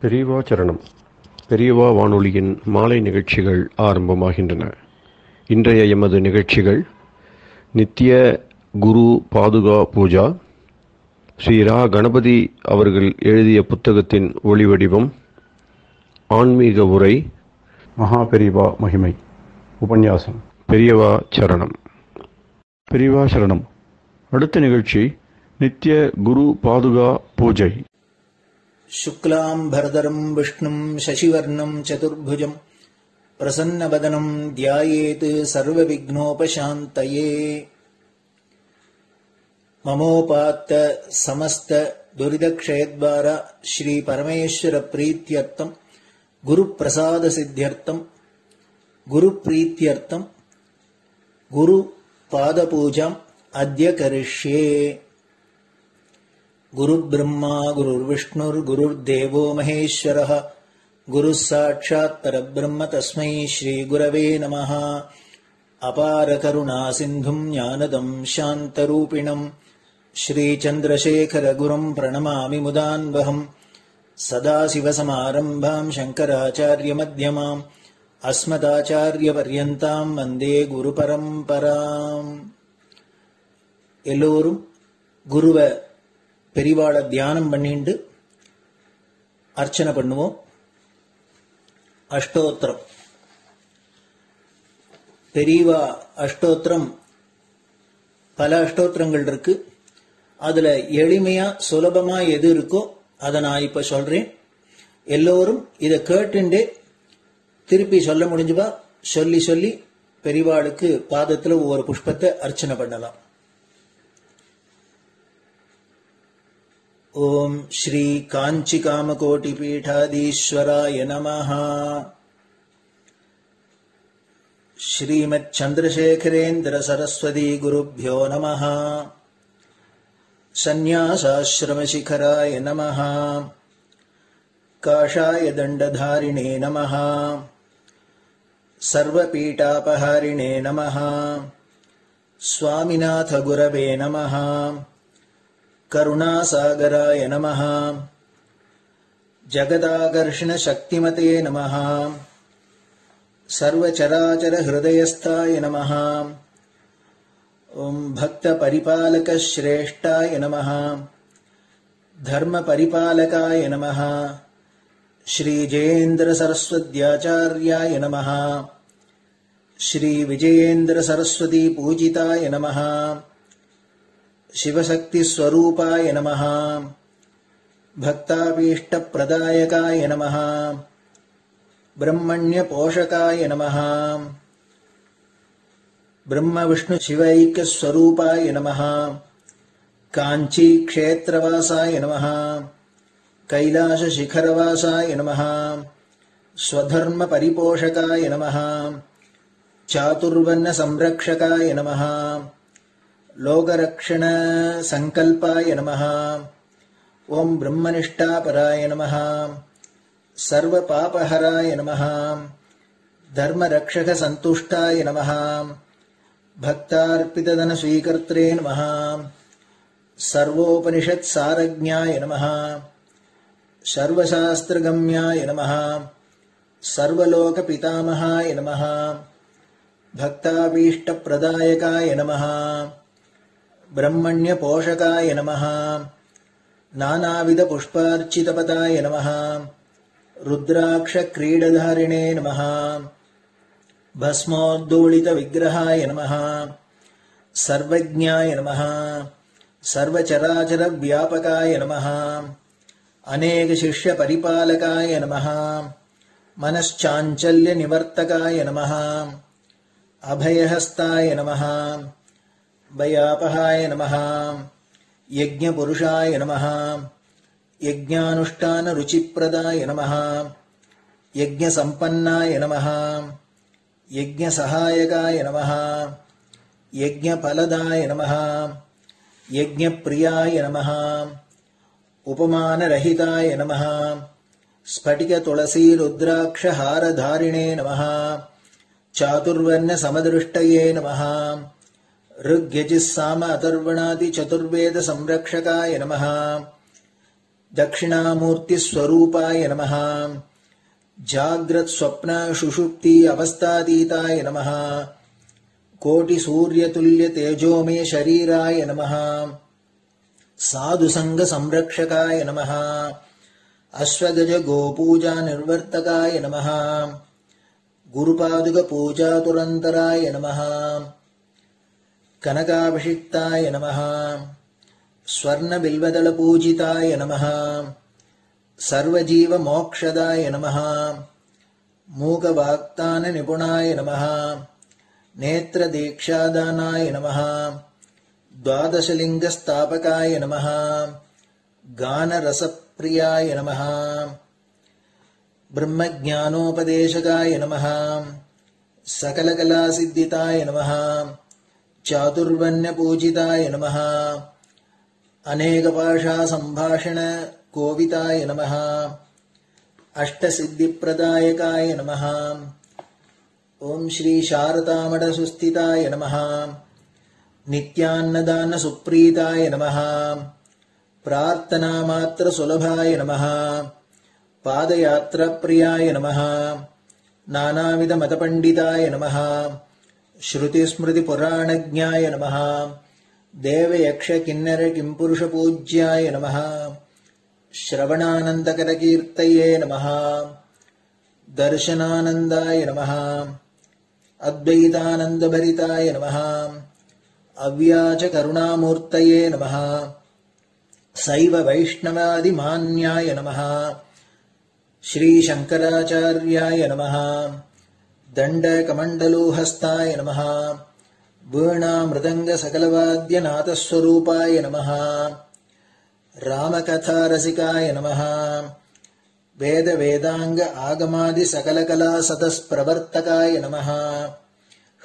பெரியவா சரணம். பெரியவா வானொலியின் மாலை நிகழ்ச்சிகள் ஆரம்பமாகின்றன. இன்றைய எமது நிகழ்ச்சிகள் நித்திய குரு பாதுகா பூஜா, ஸ்ரீ ரா கணபதி அவர்கள் எழுதிய புத்தகத்தின் ஒளிவடிவம், ஆன்மீக உரை, மகா பெரியவா மகிமை, உபன்யாசம். பெரியவா சரணம். பெரியவா சரணம். அடுத்த நிகழ்ச்சி நித்திய குரு பாதுகா பூஜை. शुक्लाम्भरधरं विष्णुं शशिवर्णं चतुर्भुजं प्रसन्नवदनं ध्यायेत् सर्वविघ्नोपशान्तये। ममोपात्त समस्त दुरितक्षयद्वार श्री परमेश्वर प्रीत्यर्थं गुरुप्रसाद सिद्ध्यर्थं गुरुप्रीत्यर्थं गुरुपादपूजाम् अद्य करिष्ये। गुरुर्ब्रह्मा गुरुर्विष्णुर्गुरुर्देवो महेश्वरः गुरुः साक्षात् परब्रह्म तस्मै श्रीगुरवे नमः। अपारकरुणा सिन्धुं ज्ञानदं शान्तरूपिणं श्रीचन्द्रशेखरगुरुं प्रणमामि मुदान्वहम्। सदाशिवसमारम्भां शङ्कराचार्यमध्यमाम् अस्मदाचार्यपर्यन्तां वन्दे गुरुपरम्पराम्. எல்லோரும் குருவ பெரிவாள தியானம் பண்ணிண்டு அர்ச்சனை பண்ணுவோம். அஷ்டோத்திரம். பெரியவா அஷ்டோத்திரம் பல அஷ்டோத்திரங்கள் இருக்கு. அதுல எளிமையா சுலபமா எது இருக்கோ அதை நான் இப்ப சொல்றேன். எல்லோரும் இதை கேட்டுண்டே திருப்பி சொல்ல முடிஞ்சுபா சொல்லி சொல்லி பெரிவாளுக்கு பாதத்துல ஒவ்வொரு புஷ்பத்தை அர்ச்சனை பண்ணலாம். ओम श्री कांची कामकोटि पीठाधीश्वराय नमः। श्रीमत् चंद्रशेखरेन्द्र सरस्वती गुरुभ्यो नमः। संन्यासाश्रम शिखराय नमः। काषाय दंडधारिणे नमः। सर्वपीठापहारिणे नमः। स्वामिनाथ गुरवे नमः। करुणासागराय नमः। जगदाकर्षण शक्तिमते नमः। सर्वचराचर हृदयस्थाय नमः। ओम भक्त परिपालक श्रेष्ठाय नमः। धर्म परिपालकाय नमः। श्री जयेन्द्र सरस्वत्याचार्याय नमः। श्री विजयेन्द्र सरस्वती पूजिताय नमः। शिवशक्ति स्वरूपाय नमः। भक्ताभीष्ट प्रदायकाय नमः। ब्रह्मण्य पोषकाय नमः। ब्रह्म विष्णु शिवैक्य स्वरूपाय नमः। कांची क्षेत्रवासाय नमः। कैलाश शिखरवासाय नमः। स्वधर्म परिपोषकाय नमः। चातुर्वर्ण संरक्षकाय नमः। लोकरक्षण संकल्पाय नमः। ओम ब्रह्मनिष्ठापराय नमः। सर्वपापहराय नमः। धर्मरक्षक संतुष्टाय नमः। भक्तार्पितधन स्वीकर्त्रे नमः। सर्वोपनिषत् सारज्ञाय नमः। सर्वशास्त्रगम्याय नमः। सर्वलोक पितामहाय नमः। भक्ताभीष्ट प्रदायकाय नमः। ब्रह्मण्य पोषकाय नमः। नानाविध पुष्पार्चितपदाय नमः। रुद्राक्ष क्रीडधारिणे नमः। भस्मोद्दोलित विग्रहाय नमः। सर्वज्ञाय नमः। सर्वचराचर व्यापकाय नमः। अनेक शिष्य परिपालकाय नमः। मनश्चाञ्चल्य निवर्तकाय नमः। अभयहस्ताय नमः। भयापहाय नमः। यज्ञपुरुषाय नमः। यज्ञानुष्ठान रुचिप्रदाय नमः। यज्ञसम्पन्नाय नमः। यज्ञसहायकाय नमः। यज्ञफलदाय नमः। यज्ञप्रियाय नमः। उपमानरहिताय नमः। स्फटिक तुलसी रुद्राक्ष हारधारिणे नमः। चातुर्वर्ण समदृष्टये नमः। ऋग्यजुस्साम अथर्वणादि चतुर्वेद संरक्षकाय नमः। தட்சிணாமூர்த்தி ஸ்வரூபாய நமஹ. ஜாக்ரத் ஸ்வப்ன சுஷுப்தி அவஸ்தாதீதாய நமஹ. கோட்டி சூரிய துல்லிய தேஜோமே ஷரீராய நமஹ. சாது சங்க சம்ரக்ஷகாய நமஹ. அஸ்வகஜ கோபூஜா நிர்வர்த்தகாய நமஹ. குருபாதுக பூஜா துரந்தராய நமஹ. கனகாபிஷிக்தாய நமஹ. ஸ்வர்ண பில்வதள பூஜிதாய நமஹ. சர்வஜீவ மோக்ஷதாய நமஹ. மூக வாக்தான நிபுணாய நமஹ. நேத்ர தீக்ஷாதானாய நமஹ. द्वादशलिंग स्थापकाय नमः. गान रसप्रियाय नमः. ब्रह्मज्ञानोपदेशकाय नमः. सकलकलासिद्धिताय नमः. चातुर्वण्यपूजिताय नमः. अनेकभाषा संभाषण कोविताय नमः. अष्टसिद्धिप्रदायकाय नमः. ओम श्री शारदामठ सुस्थिताय नमः. नित्यान्नदान सुप्रीताय नमः. प्रार्थना मात्र सुलभाय नमः. पादयात्रा प्रियाय नमः. नानाविध मतपंडिताय नमः. श्रुति स्मृति पुराणज्ञाय नमः. देव यक्ष किन्नर किंपुरुष पूज्याय नमः. श्रवणानंदकर कीर्तये नमः. दर्शनानंदाय नमः. अद्वैतानंद भरिताय नमः. अव्याच करुणामूर्तये नमः. शैव वैष्णवादि मान्याय नमः. श्री शंकराचार्याय नमः. दंड कमंडलूहस्ताय नमः. वीणा मृदंग सकलवाद्य नाथस्वरूपाय नमः. रामकथा रसिकाय नमः. वेद वेदांग आगमादि सकलकला सतस्प्रवर्तकाय नमः.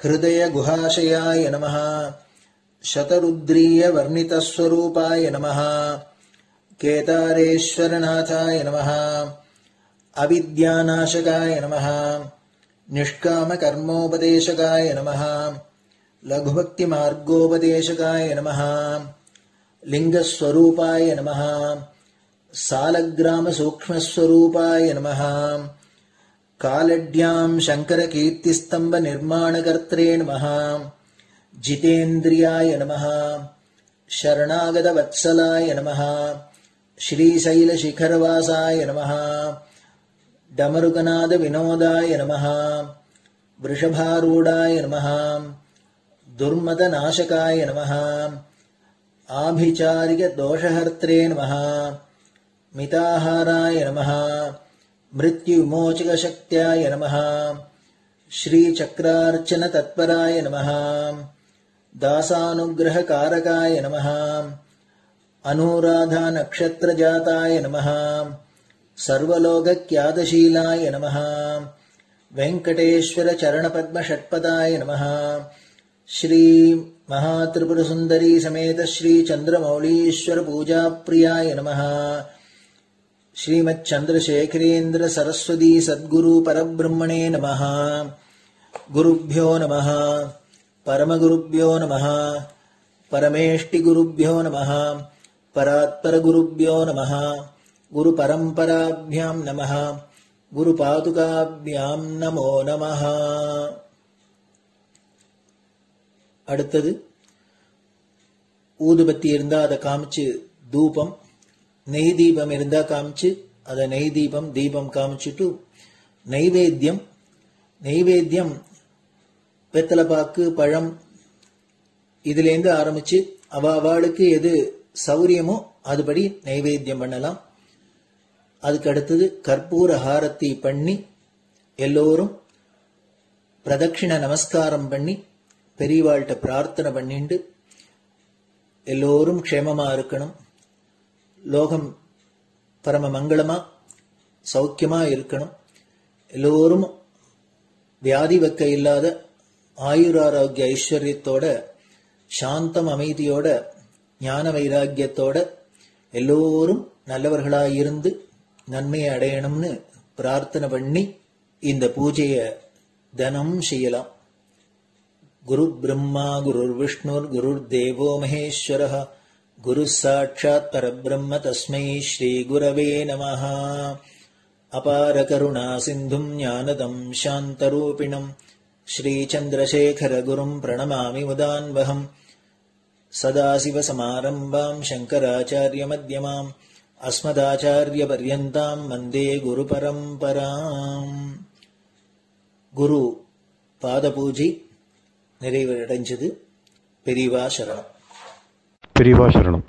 हृदय गुहाशयाय नमः. शतरुद्रीय वर्णितस्वरूपाय नमः. केदारेश्वरनाथाय नमः. अविद्यानाशकाय नमः. निष्काम कर्मोपदेशकाय नमः. लघुभक्ति मार्गोपदेशकाय नमः. लिंगस्वरूपाय नमः. सालग्राम सूक्ष्मस्वरूपाय नमः. कालड्यां शंकर कीर्तिस्तंभ निर्माणकर्त्रे नमः. जितेन्द्रियाय नमः. शरणागत वत्सलाय नमः. श्रीशैल शिखरवासाय नमः. डमरुकनाद विनोदाय नमः. वृषभारूढ़ाय नमः. दुर्मद नाशकाय नमः. आभिचारिक दोषहर्त्रे नमः. मिताहाराय नमः. मृत्युविमोचक शक्त्याय नमः. श्री चक्रार्चन तत्पराय नमः. दासानुग्रह कारकाय नमः. अनुराधा नक्षत्र जाताय नमः. सर्वलोक ख्यातशीलाय नमः. वेंकटेश्वर चरण पद्म षट्पदाय नमः. श्री महात्रिपुर सुंदरी समेत श्री चंद्रमौलीश्वर पूजा प्रियाय नमः. श्रीमच्चंद्रशेखरेन्द्र सरस्वती सद्गुरु परब्रह्मणे नमः. गुरुभ्यो नमः. परमगुरुभ्यो नमः. परमेष्टिगुरुभ्यो नमः. परात्परगुरुभ्यो नमः. गुरुपरम्पराभ्यां नमः. गुरुपादुकाभ्यां नमो नमः. அடுத்தது ஊதுபத்தி இருந்தா அதை காமிச்சு தூபம், நெய் தீபம் இருந்தா காமிச்சு அதை நெய் தீபம் தீபம் காமிச்சுட்டு நைவேத்தியம் நைவேத்தியம் வெத்தலைப்பாக்கு பழம் இதுலேருந்து ஆரம்பிச்சு அவளுக்கு எது சௌரியமோ அதுபடி நைவேத்தியம் பண்ணலாம். அதுக்கு அடுத்தது கற்பூர ஹாரத்தி பண்ணி எல்லோரும் பிரதட்சிண நமஸ்காரம் பண்ணி பெரியவாள்கிட்ட பிரார்த்தனை பண்ணிண்டு எல்லோரும் க்ஷேமமா இருக்கணும், லோகம் பரம மங்களமா சௌக்கியமா இருக்கணும், எல்லோரும் வியாதி வெக்க இல்லாத ஆயுராரோக்கிய ஐஸ்வர்யத்தோட சாந்தம் அமைதியோட ஞான வைராக்கியத்தோட எல்லோரும் நல்லவர்களாயிருந்து நன்மையை அடையணும்னு பிரார்த்தனை பண்ணி இந்த பூஜையை தினம் செய்யலாம். குரு பிரம்மா குரு விஷ்ணுர் குரு தேவோ மகேஸ்வரः गुरुः साक्षात् परब्रह्म तस्मै श्रीगुरवे नमः। अपारकरुणा सिन्धुम् ज्ञानदम् शान्तरूपिणम् श्रीचन्द्रशेखरगुरुम् प्रणमामि मुदान्वहम्। सदाशिवसमारम्भाम् शङ्कराचार्यमध्यमाम् अस्मदाचार्यपर्यन्ताम् वन्दे गुरुपरम्पराम्. குரு பாதபூஜை நிறைவடைஞ்சது. பெரியவா சரணம். பெரியவா சரணம்.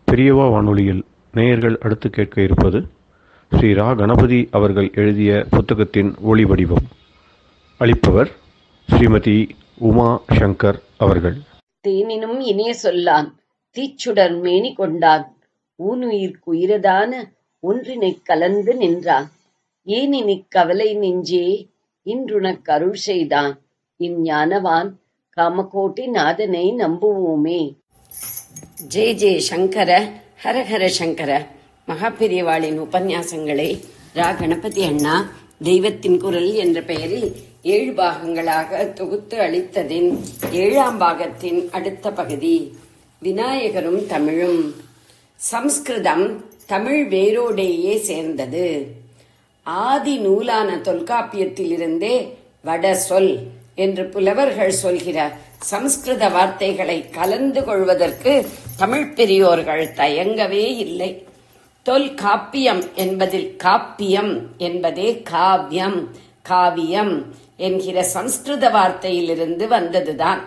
பெரியவா வானொலியில் நேயர்கள் அடுத்து கேட்க இருப்பது ஸ்ரீ ரா கணபதி அவர்கள் எழுதிய புத்தகத்தின் ஒளி வடிவம். அளிப்பவர் ஸ்ரீமதி உமா சங்கர் அவர்கள். தேனினும் இனிய சொல்லான் தீச்சுடர் மேனி கொண்டான் ஊனுயிர்க்குயிரதான ஒன்றினைக் கலந்து நின்றான் ஏனினிக் கவலை நெஞ்சே இன்றுனக் அருள் செய்தான் இஞ்ஞானவான் காமகோட்டி நாதனை நம்புவோமே. ஜெய ஜெய சங்கர, ஹரஹர சங்கர. மகாபெரியவாளின் உபன்யாசங்களை ரா கணபதி அண்ணா தெய்வத்தின் குரல் என்ற பெயரில் 7 பாகங்களாக தொகுத்து அளித்ததின் 7ஆம் பாகத்தின் அடுத்த பகுதி விநாயகரும் தமிழும். சம்ஸ்கிருதம் தமிழ் வேரோடையே சேர்ந்தது. ஆதி நூலான தொல்காப்பியத்திலிருந்தே வட சொல் என்று புலவர்கள் சொல்கிற சம்ஸ்கிருத வார்த்தைகளை கலந்து கொள்வதற்கு தமிழ் பெரியோர்கள் தயங்கவே இல்லை. தொல்காப்பியம் என்பதில் காப்பியம் என்பதே காவ்யம், காவியம் என்கிற சம்ஸ்கிருத வார்த்தையிலிருந்து வந்ததுதான்.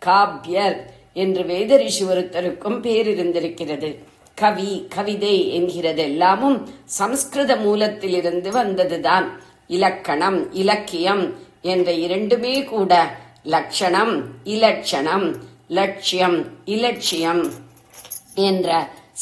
காவ்யர் என்று வேதரிஷி ஒருத்தருக்கும் பேர் இருந்திருக்கிறது. கவி, கவிதை என்கிறதெல்லாமும் சம்ஸ்கிருத மூலத்திலிருந்து வந்ததுதான். இலக்கணம், இலக்கியம் என்ற இரண்டுமே கூட லட்சணம், இலட்சணம், லட்சியம், இலட்சியம் என்ற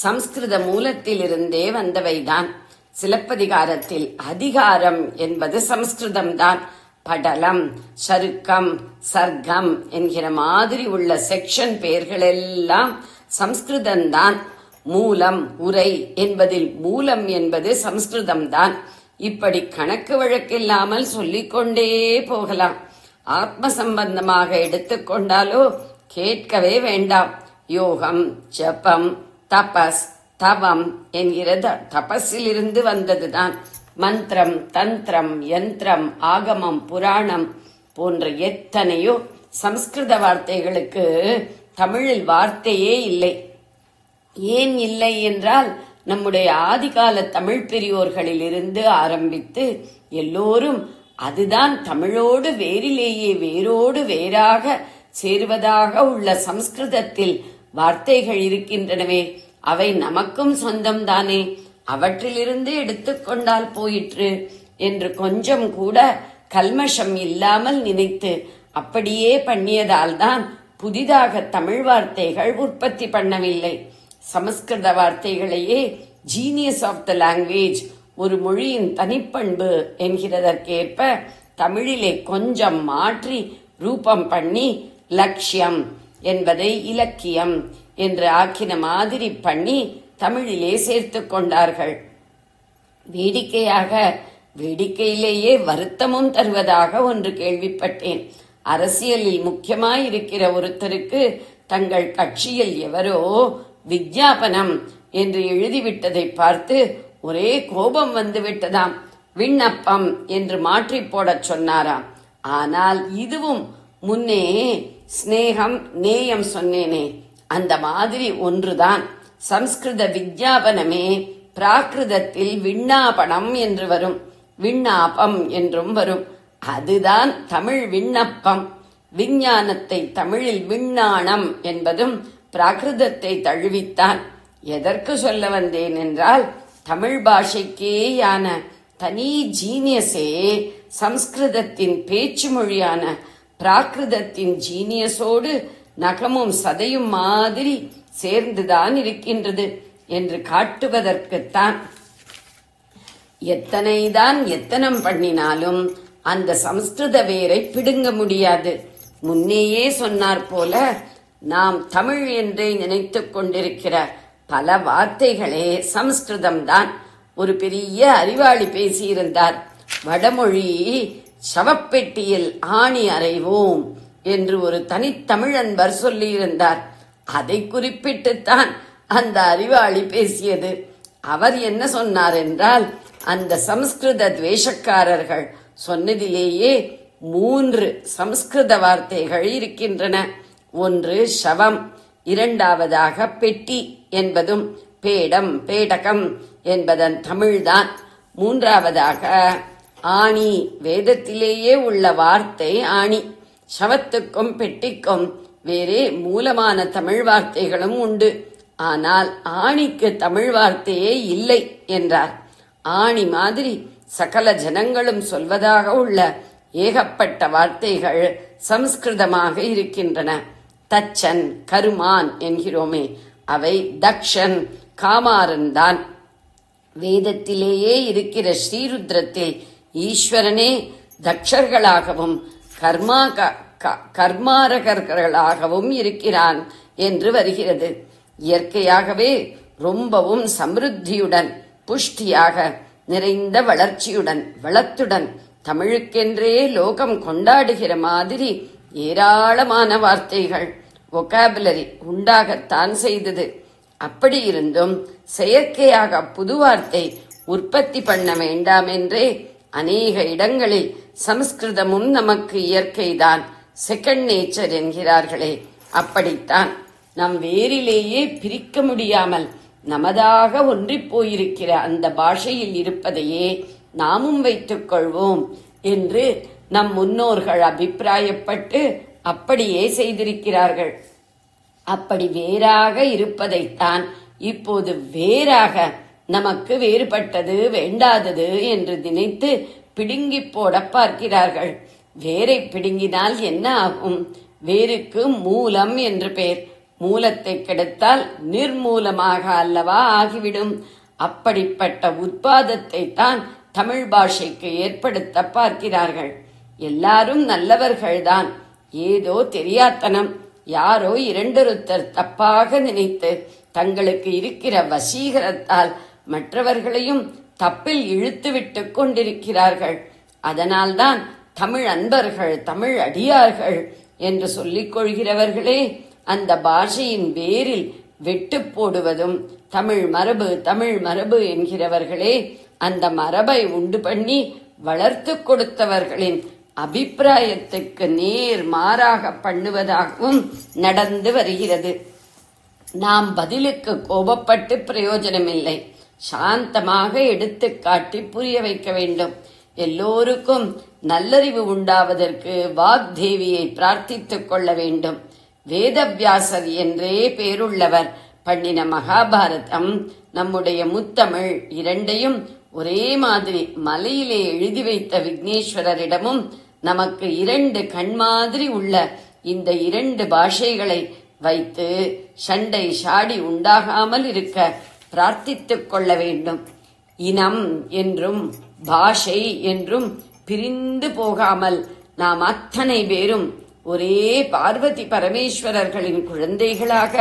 சம்ஸ்கிருத மூலத்திலிருந்தே வந்தவைதான். சிலப்பதிகாரத்தில் அதிகாரம் என்பது சம்ஸ்கிருதம்தான். படலம், சருக்கம், சர்க்கம் என்கிற மாதிரி உள்ள செக்ஷன் பெயர்கள் எல்லாம் சம்ஸ்கிருதம்தான். மூலம், உரை என்பதில் மூலம் என்பது சம்ஸ்கிருதம்தான். இப்படி கணக்கு வழக்கில்லாமல் சொல்லிக்கொண்டே போகலாம். ஆத்ம சம்பந்தமாக எடுத்துக்கொண்டாலோ கேட்கவே வேண்டாம். யோகம், ஜபம், தபஸ், தவம் என்கிற தபஸிலிருந்து வந்ததுதான். மந்திரம், தந்திரம், யந்திரம், ஆகமம், புராணம் போன்ற எத்தனையோ சம்ஸ்கிருத வார்த்தைகளுக்கு தமிழில் வார்த்தையே இல்லை. ஏன் இல்லை என்றால், நம்முடைய ஆதிகால தமிழ் பெரியோர்களில் இருந்து ஆரம்பித்து எல்லோரும் அதுதான் தமிழோடு வேரிலேயே வேரோடு வேறாக சேருவதாக உள்ள சம்ஸ்கிருதத்தில் வார்த்தைகள் இருக்கின்றனவே, அவை நமக்கும் சொந்தம்தானே, அவற்றிலிருந்து எடுத்துக்கொண்டால் போயிற்று என்று கொஞ்சம் கூட கல்மஷம் இல்லாமல் நினைத்து அப்படியே பண்ணியதால்தான் புதிதாக தமிழ் வார்த்தைகள் உற்பத்தி பண்ணவில்லை. சமஸ்கிருத வார்த்தைகளையே ஜீனியஸ் ஆஃப் த லாங்குவேஜ், ஒரு மொழியின் தனிப்பண்பு என்கிறதற்கேற்ப தமிழிலே கொஞ்சம் மாற்றி ரூபம் பண்ணி லட்சியம் என்பதை இலக்கியம் என்று ஆக்கின மாதிரி பண்ணி தமிழிலே சேர்த்து கொண்டார்கள். வேடிக்கையிலேயே வருத்தமும் தருவதாக ஒன்று கேள்விப்பட்டேன். அரசியலில் முக்கியமாயிருக்கிற ஒருத்தருக்கு தங்கள் கட்சியில் எவரோ விஞ்ஞாபனம் என்று எழுதிவிட்டதை பார்த்து ஒரே கோபம் வந்து விட்டதாம். விண்ணப்பம் என்று மாற்றி போடச் சொன்னாராம். ஆனால் இதுவும் முன்னே ஸ்நேகம், நேயம் சொன்னேனே, அந்த மாதிரி ஒன்றுதான். சம்ஸ்கிருத விஞ்ஞாபனமே பிராகிருதத்தில் விண்ணாபனம் என்று வரும், விண்ணாபம் என்றும் வரும். அதுதான் தமிழ் விண்ணப்பம். விஞ்ஞானத்தை தமிழில் விண்ணாணம் என்பதும் பிராகிருதத்தை தழுவித்தான். எதற்கு சொல்ல வந்தேன் என்றால், தமிழ் பாஷைக்கேயான தனி ஜீனியஸே சம்ஸ்கிருதத்தின் பேச்சு மொழியான பிராகிருதத்தின் ஜீனியஸோடு நகமும் சதையும் மாதிரி சேர்ந்துதான் இருக்கின்றது என்று காட்டுவதற்குத்தான். எத்தனைதான் எத்தனம் பண்ணினாலும் அந்த சம்ஸ்கிருத வேரை பிடுங்க முடியாது. முன்னேயே சொன்னார் போல, நாம் தமிழ் என்றே நினைத்துக் கொண்டிருக்கிற பல வார்த்தைகளே சம்ஸ்கிருதம்தான். ஒரு பெரிய அறிவாளி பேசியிருந்தார். வடமொழி சவப்பெட்டியில் ஆணி அறைவோம் என்று ஒரு தனித்தமிழன்பர் சொல்லியிருந்தார். அதை குறிப்பிட்டுத்தான் அந்த அறிவாளி பேசியது. அவர் என்ன சொன்னார் என்றால், அந்த சமஸ்கிருத துவேஷக்காரர்கள் சொன்னதிலேயே 3 சமஸ்கிருத வார்த்தைகள் இருக்கின்றன. ஒன்று சவம், இரண்டாவதாக பெட்டி என்பதும் பேடம் பேடகம் என்பதன் தமிழ்தான். மூன்றாவதாக ஆணி, வேதத்திலேயே உள்ள வார்த்தை ஆணி. சவத்துக்கும் பெட்டிக்கும் வேறே மூலமான தமிழ் வார்த்தைகளும் உண்டு. ஆனால் ஆணிக்கு தமிழ் வார்த்தையே இல்லை என்றார். ஆணி மாதிரி சகல ஜனங்களும் சொல்வதாக உள்ள ஏகப்பட்ட வார்த்தைகள் சமஸ்கிருதமாக இருக்கின்றன. தச்சன், கருமான் என்கிறோமே, அவை தக்ஷன், காமாரன் தான். வேதத்திலேயே இருக்கிற ஸ்ரீருத்ரத்தில் ஈஸ்வரனே தக்ஷர்களாகவும் கர்மாரகர்களாகவும் இருக்கிறான் என்று வருகிறது. இயற்கையாகவே ரொம்பவும் சமிருத்தியுடன், புஷ்டியாக, நிறைந்த வளர்ச்சியுடன், வளத்துடன் தமிழுக்கென்றே லோகம் கொண்டாடுகிற மாதிரி ஏராளமான வார்த்தைகள், வொகாபுலரி உண்டாகத்தான் செய்தது. அப்படி இருந்தும் செயற்கையாக புது வார்த்தை உற்பத்தி பண்ண வேண்டாம் என்றே அநேக இடங்களில் சமஸ்கிருதமும் நமக்கு இயற்கைதான், செகண்ட் நேச்சர் என்கிறார்களே, அப்படித்தான். நம் வேரிலேயே பிரிக்க முடியாமல் நமதாக ஒன்றிப் போயிருக்கிற அந்த பாஷையில் இருப்பதையே நாமும் வைத்துக் கொள்வோம் என்று நம் முன்னோர்கள் அபிப்பிராயப்பட்டு அப்படியே செய்திருக்கிறார்கள். அப்படி வேறாக இருப்பதைத்தான் இப்போது வேறாக நமக்கு வேறுபட்டது, வேண்டாதது என்று நினைத்து பிடுங்கி போட பார்க்கிறார்கள். வேரை பிடுங்கினால் என்ன ஆகும்? வேருக்கு மூலம் என்று பெயர். மூலத்தை கெடுத்தால் நிர்மூலமாக அல்லவா ஆகிவிடும். அப்படிப்பட்ட உற்பாதத்தை தான் தமிழ் பாஷைக்கு ஏற்படுத்த பார்க்கிறார்கள். எல்லாரும் நல்லவர்கள்தான், ஏதோ தெரியாத்தனம், யாரோ இரண்டொருத்தர் தப்பாக நினைத்து தங்களுக்கு இருக்கிற வசீகரத்தால் மற்றவர்களையும் தப்பில் இழுத்துவிட்டு கொண்டிருக்கிறார்கள். அதனால்தான் தமிழ் அன்பர்கள், தமிழ் அடியார்கள் என்று சொல்லிக் கொள்கிறவர்களே அந்த பாஷையின் வேரில் வெட்டு போடுவதும், தமிழ் மரபு தமிழ் மரபு என்கிறவர்களே அந்த மரபை உண்டு பண்ணி வளர்த்து கொடுத்தவர்களின் அபிப்பிராயத்துக்கு நேர் மாறாக பண்ணுவதாகவும் நடந்து வருகிறது. நாம் பதிலுக்கு கோபப்பட்டு பிரயோஜனமில்லை, சாந்தமாக எடுத்து காட்டி புரிய வைக்க வேண்டும். எல்லோருக்கும் நல்லறிவு உண்டாவதற்கு வாக்தேவியை பிரார்த்தித்துக் கொள்ள வேண்டும். வேதவியாசர் என்றே பேருள்ளவர் பண்ணின மகாபாரதம், நம்முடைய முத்தமிழ் இரண்டையும் ஒரே மாதிரி மலையிலே எழுதி வைத்த விக்னேஸ்வரரிடமும் நமக்கு 2 கண் மாதிரி உள்ள இந்த 2 பாஷைகளை வைத்து சண்டை சாடி உண்டாகாமல் இருக்க பிரார்த்தித்துக் கொள்ள வேண்டும். இனம் என்றும் பாஷை என்றும் பிரிந்து போகாமல் நாம் அத்தனை பேரும் ஒரே பார்வதி பரமேஸ்வரர்களின் குழந்தைகளாக,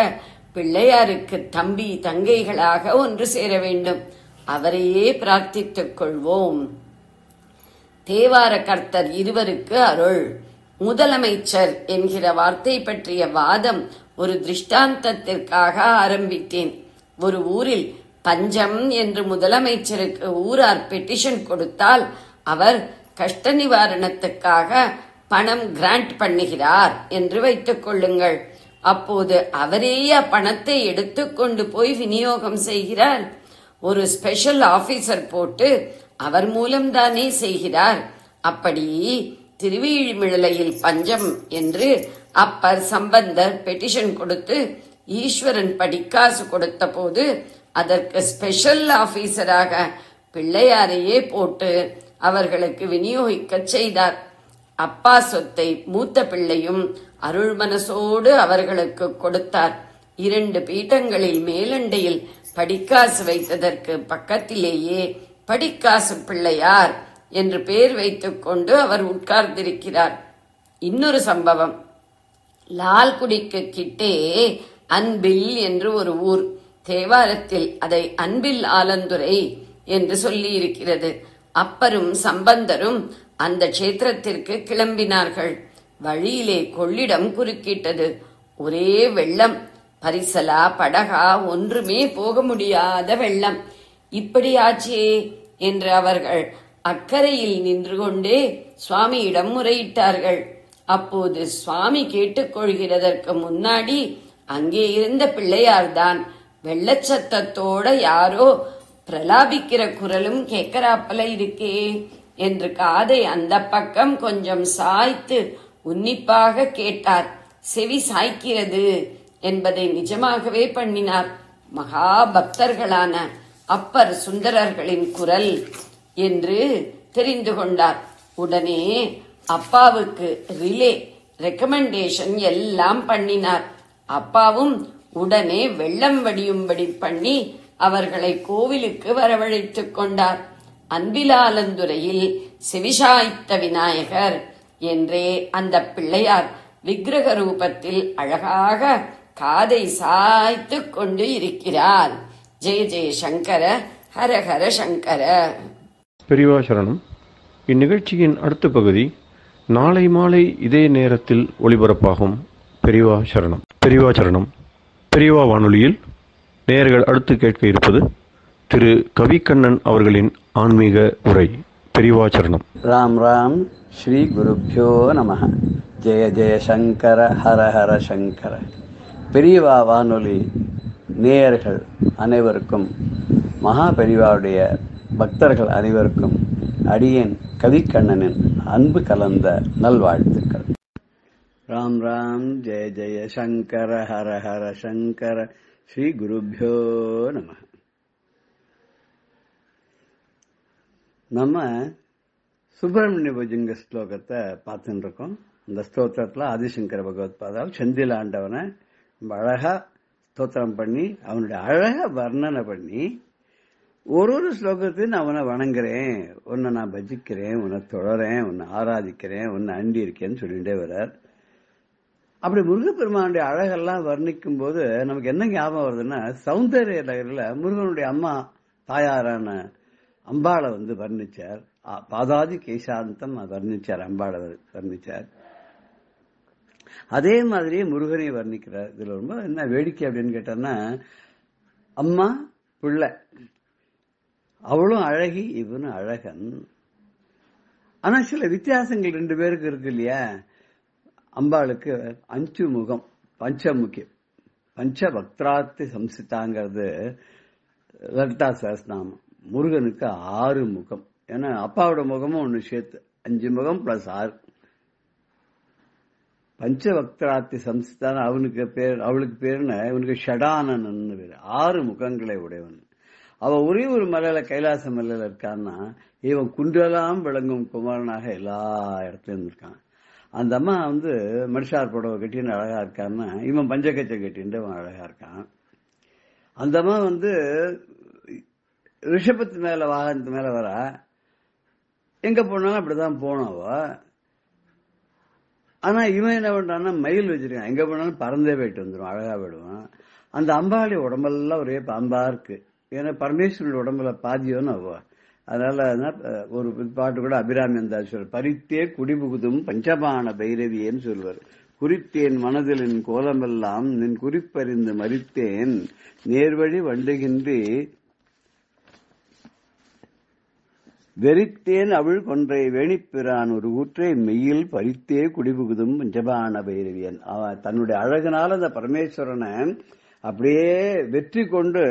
பிள்ளையாருக்கு தம்பி தங்கைகளாக ஒன்று சேர வேண்டும். அவரையே பிரார்த்தித்துக் கொள்வோம். தேவார கர்த்தர் இருவருக்கு அருள். முதலமைச்சர் என்கிற வார்த்தை பற்றிய வாதம் ஒரு திருஷ்டாந்தத்திற்காக ஆரம்பித்தேன். ஒரு ஊரில் பஞ்சம் என்று முதலமைச்சருக்கு ஊரார் பெட்டிஷன் கொடுத்தால் அவர் கஷ்ட நிவாரணத்துக்காக பணம் கிராண்ட் பண்ணுகிறார் என்று வைத்துக் கொள்ளுங்கள். அப்போது அவரேயே பணத்தை எடுத்துக்கொண்டு போய் விநியோகம் செய்கிறார். ஒரு ஸ்பெஷல் ஆபீசர் போட்டு அவர் மூலம்தானே செய்கிறார். அப்படி திருவிழிமிழலையில் பஞ்சம் என்று அப்பர் சம்பந்தர் பெட்டிஷன் கொடுத்து ஈஸ்வரன் படிக்காசு கொடுத்த போது அதற்கு ஸ்பெஷல் ஆபீசராக பிள்ளையாரையே போட்டு அவர்களுக்கு விநியோகிக்க செய்தார். அப்பா சொத்தை மூத்த பிள்ளையும் அருள் மனசோடு அவர்களுக்கு கொடுத்தார். 2 பீட்டங்களில் மேலண்டையில் படிக்காசு வைத்ததற்கு பக்கத்திலேயே படிக்காசு பிள்ளையார் என்று பெயர் வைத்துக் கொண்டு அவர் உட்கார்ந்திருக்கிறார். இன்னொரு சம்பவம், லால்குடிக்கு கிட்டே அன்பில் என்று ஒரு ஊர். தேவாரத்தில் அதை அன்பில் ஆலந்துரை என்று சொல்லி இருக்கிறது. அப்பரும் சம்பந்தரும் அந்த க்ஷேத்திரத்திற்கு கிளம்பினார்கள். வழியிலே கொள்ளிடம் குறுக்கிட்டது. ஒரே வெள்ளம். பரிசலா படகா ஒன்றுமே போக முடியாத வெள்ளம். இப்படியாச்சே என்று அவர்கள் அக்கறையில் நின்று கொண்டே சுவாமியிடம் முறையிட்டார்கள். அப்போது சுவாமி கேட்டுக்கொள்கிறதற்கு முன்னாடி அங்கே இருந்த பிள்ளையார்தான் வெள்ளச்சத்தத்தோட யாரோ பிரலாபிக்கிற குரலும் கேட்கறாப்பல இருக்கே என்று காதை அந்த பக்கம் கொஞ்சம் சாய்த்து உன்னிப்பாக கேட்டார். செவி சாய்க்கிறது என்பதை நிஜமாகவே பண்ணினார். மகா பக்தர்களான அப்பர் சுந்தரர்களின் குரல் என்று தெரிந்து கொண்டார். உடனே அப்பாவுக்கு ரிலே ரெக்கமெண்டேஷன் எல்லாம் பண்ணினார். அப்பாவும் உடனே வெள்ளம் வடியும்படி பண்ணி அவர்களை கோவிலுக்கு வரவழைத்துக் கொண்டார். அன்பிலாலந்துறையில் செவிசாய்த்த விநாயகர் என்றே அந்த பிள்ளையார் விக்கிரக ரூபத்தில் அழகாக காதை சாய்த்து கொண்டு இருக்கிறார். ஜெய ஜெய சங்கர, ஹர ஹர சங்கர. பெரியவா சரணம். இந்நிகழ்ச்சியின் அடுத்த பகுதி நாளை மாலை இதே நேரத்தில் ஒளிபரப்பாகும். பெரியவா சரணம். பெரியவா சரணம். பெரியவா வானொலியில் நேயர்கள் அடுத்து கேட்க இருப்பது திரு கவிக்கண்ணன் அவர்களின் ஆன்மீக உரை. பெரியவா சரணம். ராம் ராம். ஸ்ரீ குருப்யோ நமஹ. ஜெய ஜெய சங்கர, ஹர ஹர சங்கர. பெரியவா வானொலி நேயர்கள் அனைவருக்கும், மகா பெரியவாவுடைய பக்தர்கள் அனைவருக்கும் அடியேன் கவிக்கண்ணனின் அன்பு கலந்த நல்வாழ்த்துக்கள். ராம் ராம். ஜெய ஜெய சங்கர, ஹர ஹர சங்கர. ஸ்ரீ குருப்யோ நம. நம்ம சுப்பிரமணிய புஜங்க ஸ்லோகத்தை பார்த்துட்டு இருக்கோம். அந்த ஸ்தோத்திரத்துல ஆதிசங்கர பகவத் பாதால் செந்தில் ஆண்டவனை ரொம்ப அழகா ஸ்தோத்திரம் பண்ணி அவனுடைய அழக வர்ணனை பண்ணி ஒரு ஸ்லோகத்தையும் நான் அவனை வணங்குறேன், உன்னை நான் பஜிக்கிறேன், உன்னை தொழறேன், உன்னை ஆராதிக்கிறேன், உன்னை அண்டி இருக்கேன்னு சொல்லிட்டே வர்றார். அப்படி முருகப்பெருமானுடைய அழகெல்லாம் வர்ணிக்கும் போது நமக்கு என்ன ஞாபகம் வருதுன்னா, சௌந்தர்ய நகரில் முருகனுடைய அம்மா தாயாரான அம்பாளை வர்ணிச்சார். பாதாதி கேசாந்தம் வர்ணிச்சார், அம்பாளை வர்ணிச்சார். அதே மாதிரியே முருகனை வர்ணிக்கிறார். இதுல ரொம்ப என்ன வேடிக்கை அப்படின்னு கேட்டோம்னா, அம்மா பிள்ளை, அவளும் அழகி இவனும் அழகன். ஆனா சில வித்தியாசங்கள் ரெண்டு பேருக்கு இருக்கு இல்லையா. அம்பாளுக்கு 5 முகம், பஞ்சமுக்கியம், பஞ்சபக்திராத்தி சம்சிதாங்கிறது லலிதா சஹஸ்ரநாமம். முருகனுக்கு 6 முகம். ஏன்னா அப்பாவோட முகமும் ஒண்ணு சேர்த்து 5 முகம் பிளஸ் 6. பஞ்சபக்திராத்தி சம்சிதான் அவனுக்கு பேர், அவளுக்கு பேருன்னு இவனுக்கு ஷடானன் பேரு. 6 முகங்களை உடையவன். அவன் ஒரே ஒரு மலையில, கைலாச மலையில இருக்கான்னா, இவன் குண்டெல்லாம் விளங்கும் குமாரனாக எல்லா இடத்துலயும் இருக்கான். அந்த அம்மா மடிசார் புடவை கட்டின்னு அழகா இருக்கான்னா, இவன் பஞ்சகச்சை கட்டின்னு அவன் அழகா இருக்கான். அந்த அம்மா ரிஷபத்து மேல, வாகனத்து மேல வர, எங்க போனாலும் அப்படிதான் போனவ. ஆனா இவன் என்ன பண்றான்னா, மயில் வச்சிருக்கான், எங்க போனாலும் பறந்தே போயிட்டு வந்துடும், அழகா போயிடுவான். அந்த அம்பாளி உடம்பெல்லாம் ஒரே பாம்பா இருக்கு. ஏன்னா பரமேஸ்வரனுடைய உடம்புல பாதியோன்னு அவ. அதனால ஒரு பாட்டு கூட அபிராமி சொல்வார், பரித்தே குடிபுகுதும் பஞ்சபான பைரவியேன்னு சொல்வார். குறித்தேன் மனதில் என் கோலமெல்லாம் நின் குறிப்பறிந்து மறித்தேன், நேர்வழி வண்டுகின்றி வெறித்தேன் அவள் கொன்றை வேணிப்பிரான் ஒரு ஊற்றை மெய்யில் பறித்தே குடிபுகுதும் பஞ்சபான பைரவியன். அவன் தன்னுடைய அழகனால அந்த பரமேஸ்வரனை அப்படியே வெற்றி கொண்டு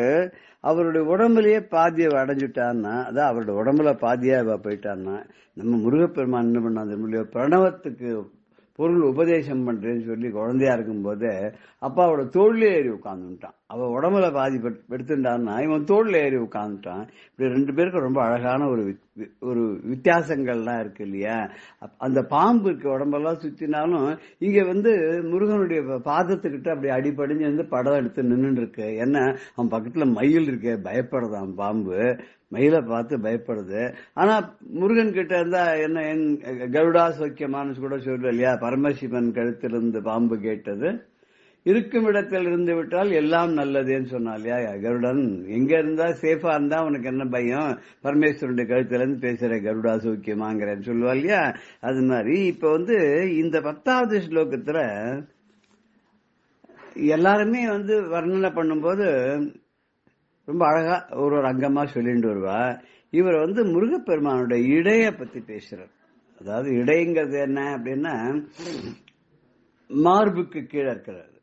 அவருடைய உடம்புலயே பாதியை அடைஞ்சுட்டான்னா, அதான் அவருடைய உடம்புல பாதியா போயிட்டான்னா, நம்ம முருகப்பெருமான் என்ன பண்ணாது, பிரணவத்துக்கு பொருள் உபதேசம் பண்றேன்னு சொல்லி குழந்தையா இருக்கும் போதே அப்பாவோட தோல்ல ஏறி உட்கார்ந்துட்டான். அவ உடம்புல பாதி எடுத்துட்டான்னா இவன் தோல்ல ஏறி உட்கார்ந்துட்டான். இப்படி ரெண்டு பேருக்கு ரொம்ப அழகான ஒரு வித்தியாசங்கள்லாம் இருக்கு இல்லையா. அந்த பாம்பு இருக்க உடம்பெல்லாம் சுத்தினாலும் இங்க முருகனுடைய பாதத்துக்கிட்ட அப்படி அடிபடிஞ்சு படம் எடுத்து நின்று இருக்கு. ஏன்னா அவன் பக்கத்துல மயில் இருக்க, பயப்படுறான் பாம்பு, மயிலை பார்த்து பயப்படுது. ஆனா முருகன் கிட்ட இருந்தா என்ன, கருடா சௌக்கியமானு கூட சொல்ற இல்லையா, பரமசிவன் கழுத்திலிருந்து பாம்பு கேட்டது, இருக்கும் இடத்தில் இருந்து விட்டால் எல்லாம் நல்லதுன்னு சொன்னா இல்லையா கருடன். எங்க இருந்தா சேஃபா இருந்தா உனக்கு என்ன பயம், பரமேஸ்வரனுடைய கழுத்துல இருந்து பேசுற கருடா சௌக்கியமாங்கிறேன்னு சொல்லுவா இல்லையா. அது மாதிரி இப்ப இந்த 10வது ஸ்லோகத்துல எல்லாருமே வர்ணனை பண்ணும்போது ரொம்ப அழகா ஒரு அங்கமா சொல்லிட்டு வருவா. இவர் முருகப்பெருமானுடைய இடைய பத்தி பேசுறார். அதாவது இடைங்கிறது என்ன அப்படின்னா மார்புக்கு கீழே இருக்கிறார்.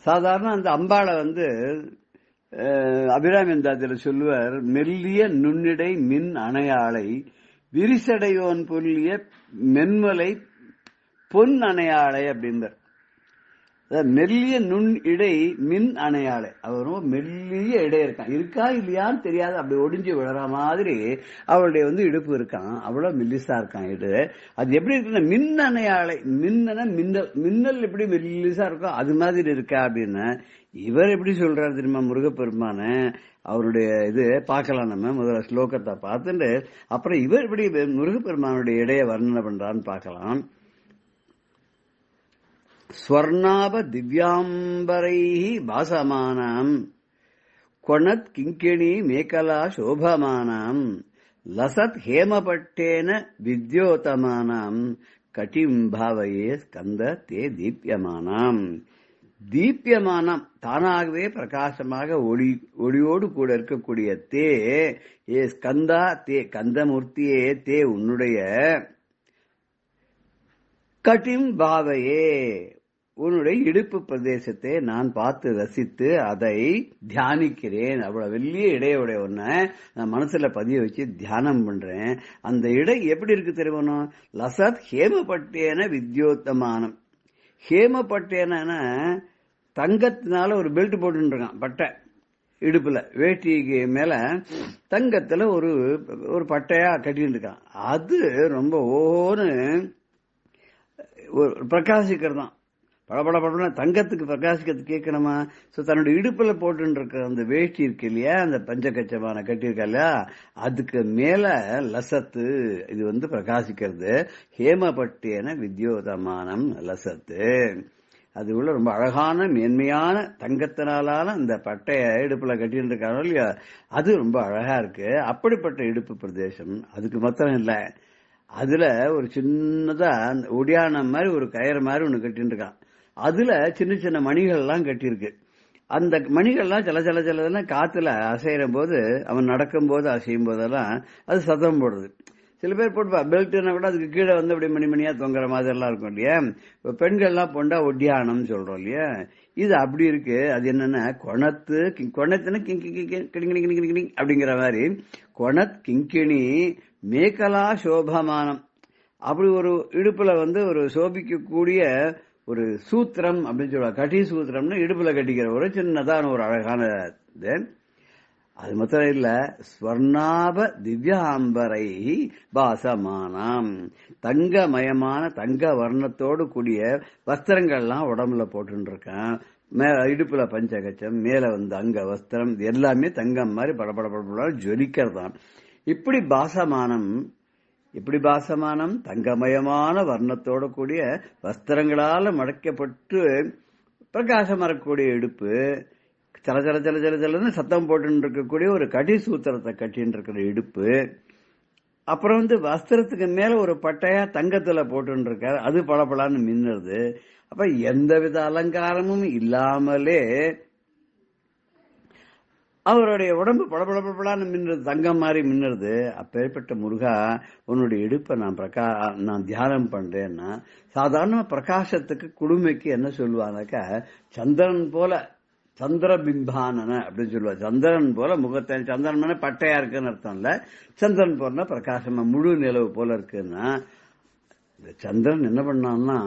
சாதாரண அந்த அம்பாளை அபிராமிந்தாதில சொல்லுவார், மெல்லிய நுண்ணிடை மின் அணையாளை விரிசடையோன் புல்லிய மென்மலை பொன் அணையாளை அப்படின்றார். மெல்லிய நுண் இடை மின் அணையாளை, அவரும் மெல்லிய இடை இருக்கான், இருக்கா இல்லையான்னு தெரியாது, அப்படி ஒடிஞ்சு விழற மாதிரி அவளுடைய இடுப்பு இருக்கான், அவ்வளவு மெல்லிசா இருக்கான் இடு. அது எப்படி இருக்குன்னா மின் அணையாளை, மின்னன மின்னல், மின்னல் எப்படி மெல்லிசா இருக்கும் அது மாதிரி இருக்கா அப்படின்னு இவர் எப்படி சொல்றாரு தெரியுமா முருகப்பெருமான. அவருடைய இது பார்க்கலாம், நம்ம முதல்ல ஸ்லோகத்தை பார்த்துட்டு அப்புறம் இவர் எப்படி முருகப்பெருமானுடைய இடைய வர்ணனை பண்றான்னு பார்க்கலாம். ஸ்வர்ணாப திவ்யாம்பரைஹி பாசமானாம் கொணத் கிங்கிணி மேகலா சோபமானாம் லசத் ஹேமபட்டேன வித்யோதமானாம் கட்டிம் பாவையே ஸ்கந்த தே தீப்யமானாம். தீப்யமானம் தானாகவே பிரகாசமாக ஒளியோடு கூட இருக்கக்கூடிய தே ஏ ஸ்கந்தா தே கந்தமூர்த்தியே தே உன்னுடைய கட்டிம் பாவையே உன்னுடைய இடுப்பு பிரதேசத்தை நான் பார்த்து ரசித்து அதை தியானிக்கிறேன். அவ்வளவு வெள்ளிய இடையோட ஒன்ன நான் மனசுல பதிய வச்சு தியானம் பண்றேன். அந்த இடை எப்படி இருக்கு தெரியுமா? லசத் ஹேமபட்டேன வித்யோத்தமானம். ஹேமபட்டேன தங்கத்தினால ஒரு பெல்ட் போட்டு இருக்கான், பட்டை இடுப்புல, வேட்டிக்கு மேல தங்கத்துல ஒரு பட்டையா கட்டிட்டு இருக்கான். அது ரொம்ப ஓன்னு பிரகாசிக்கிறதான், படபட தங்கத்துக்கு பிரகாசிக்கிறது கேட்கணுமா? தன்னுடைய இடுப்புல போட்டு இருக்க அந்த வேஷ்டி இருக்கு இல்லையா, அந்த பஞ்சகச்சமான கட்டியிருக்கா இல்லையா, அதுக்கு மேல லசத்து இது பிரகாசிக்கிறது. ஹேமபட்டேன வித்யோதமானம் லசத்து. அது உள்ள ரொம்ப அழகான மேன்மையான தங்கத்தினாலான அந்த பட்டைய இடுப்புல கட்டிட்டு இருக்காரோ இல்லையா, அது ரொம்ப அழகா இருக்கு. அப்படிப்பட்ட இடுப்பு பிரதேசம். அதுக்கு மாத்திரம் இல்ல, அதுல ஒரு சின்னதா ஒடியானம் மாதிரி ஒரு கயிறு மாதிரி ஒண்ணு கட்டிட்டு இருக்கான். அதுல சின்ன சின்ன மணிகள் எல்லாம் கட்டியிருக்கு. அந்த மணிகள்லாம் சில சில சிலதெல்லாம் காத்துல அசைகிற போது, அவன் நடக்கும் போது அசையும் போதெல்லாம் அது சத்தம் போடுது. சில பேர் போட்டுப்பா பெல்ட்னா கூட அதுக்கு கீழே அப்படி மணிமணியா தொங்குற மாதிரி எல்லாம் இருக்கும் இல்லையா. இப்ப பெண்கள்லாம் போண்டா ஒட்டியானம் சொல்றோம் இல்லையா, இது அப்படி இருக்கு. அது என்னன்னா கொணத்துன்னு கிங்கிணி அப்படிங்கிற மாதிரி கொணத் கிங்கிணி மேகலா சோபமானம். அப்படி ஒரு இடுப்புல ஒரு சோபிக்கக்கூடிய ஒரு சூத்திரம் அப்படின்னு சொல்லுவாங்க. கட்டி சூத்திரம்னு இடுப்புல கட்டிக்கிற ஒரு சின்னதான ஒரு அழகான இது. அது மாத்திரம் இல்ல, ஸ்வர்ணாப திவ்யாம்பரை பாசமானாம். தங்கமயமான தங்க வர்ணத்தோடு கூடிய வஸ்திரங்கள்லாம் உடம்புல போட்டு இருக்கான். இடுப்புல பஞ்சகச்சம், மேல அங்க வஸ்திரம், எல்லாமே தங்கம் மாதிரி படபட ஜொலிக்கிறதான். இப்படி பாசமானம் தங்கமயமான வர்ணத்தோட கூடிய வஸ்திரங்களால மடக்கப்பட்டு பிரகாசம் வரக்கூடிய இடுப்பு, சல சல சல சல சலன்னு சத்தம் போட்டு இருக்கக்கூடிய ஒரு கடி சூத்திரத்தை கட்டின்னு இருக்கிற இடுப்பு. அப்புறம் வஸ்திரத்துக்கு மேல ஒரு பட்டையா தங்கத்துல போட்டு இருக்காரு, அது பளபளன்னு மின்னுறது. அப்ப எந்தவித அலங்காரமும் இல்லாமலே அவருடைய உடம்பு பளபளன்னு மின்னுறது, தங்கம் மாதிரி மின்னுறது. அப்பேற்பட்ட முருகா, உன்னுடைய இடுப்பை நான் தியானம் பண்றேன்னா, சாதாரண பிரகாசத்துக்கு குடுமைக்கு என்ன சொல்லுவாங்கக்கா, சந்திரன் போல சந்திரபிம்பானன அப்படின்னு சொல்லுவாங்க. சந்திரன் போல முகத்தை, சந்திரன் பட்டையா இருக்குன்னு அர்த்தம் இல்ல, சந்திரன் போல பிரகாசமா முழு நிலவு போல இருக்குன்னா, இந்த சந்திரன் என்ன பண்ணான்னா,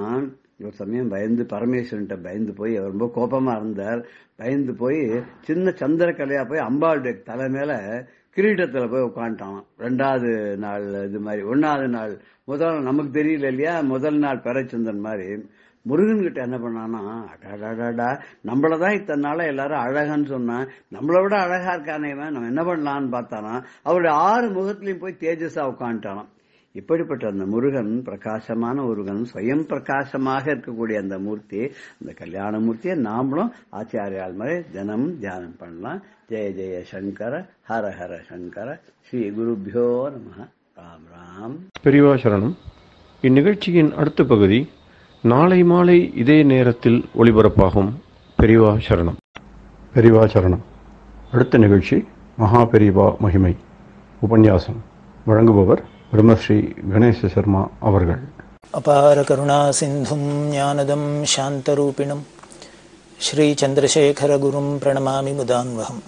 ஒரு சமயம் பரமேஸ்வரன்ட்ட பயந்து போய், அவர் ரொம்ப கோபமா இருந்தார், பயந்து போய் சின்ன சந்திர கலையா போய் அம்பாளுடைய தலை மேல கிரீடத்துல போய் உட்காந்துட்டான். 2வது நாள் இது மாதிரி. 1வது நாள் முதல் நமக்கு தெரியல இல்லையா, முதல் நாள் பெறச்சந்திரன் மாதிரி. முருகன் கிட்ட என்ன பண்ணானா, அடாடாடா நம்மளதான் இத்தனை நாள எல்லாரும் அழகான்னு சொன்னா, நம்மளை விட அழகா இருக்கானே, நம்ம என்ன பண்ணலான்னு பார்த்தானா, அவருடைய 6 முகத்திலையும் போய் தேஜஸா உட்காந்துட்டானாம். இப்படிப்பட்ட அந்த முருகன், பிரகாசமான முருகன், ஸ்வயம் பிரகாசமாக இருக்கக்கூடிய அந்த மூர்த்தி, அந்த கல்யாண மூர்த்தியை நாமளும் ஆச்சாரியால் மாதிரி தினம் தியானம் பண்ணலாம். ஜெய ஜெய சங்கர, ஹர ஹர சங்கர, ஸ்ரீ குருபியோ நம. ராம் ராம். பெரியவா சரணம். இந்நிகழ்ச்சியின் அடுத்த பகுதி நாளை மாலை இதே நேரத்தில் ஒளிபரப்பாகும். பெரியவா சரணம். பெரியவா சரணம். அடுத்த நிகழ்ச்சி மகா பெரியவா மகிமை உபன்யாசம். வழங்குபவர் பிரம்மஸ்ரீ கணேச சர்மா அவர்கள். அபார கருணா சிந்தும் ஞானதம் சாந்தரூபிணம் ஸ்ரீ சந்திரசேகர குரும் பிரணமாமி முதான்வகம்.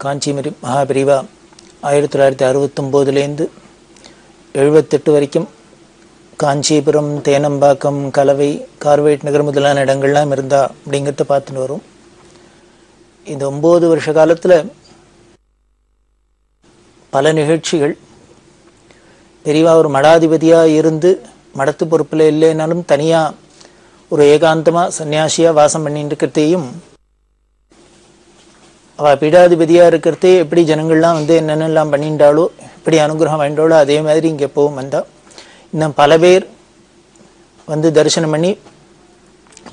காஞ்சி மகாபெரிவா 1969லேருந்து 78 வரைக்கும் காஞ்சிபுரம், தேனம்பாக்கம், கலவை, கார்வேட் நகர் முதலான இடங்கள்லாம் இருந்தா அப்படிங்கிறத பார்த்துட்டு வரும். இந்த 9 வருஷ காலத்தில் பல நிகழ்ச்சிகள். பெரியவா ஒரு மடாதிபதியாக இருந்து மடத்து பொறுப்பில் இல்லைனாலும் தனியாக ஒரு ஏகாந்தமாக சன்னியாசியாக வாசம் பண்ணிட்டு இருக்கிறதையும், அவள் பீடாதிபதியாக இருக்கிறதே எப்படி ஜனங்கள்லாம் என்னென்னலாம் பண்ணிட்டாலோ, எப்படி அனுகிரகம் வேண்டாலோ அதே மாதிரி இங்கே எப்பவும் வந்தா. இன்னும் பல பேர் தரிசனம் பண்ணி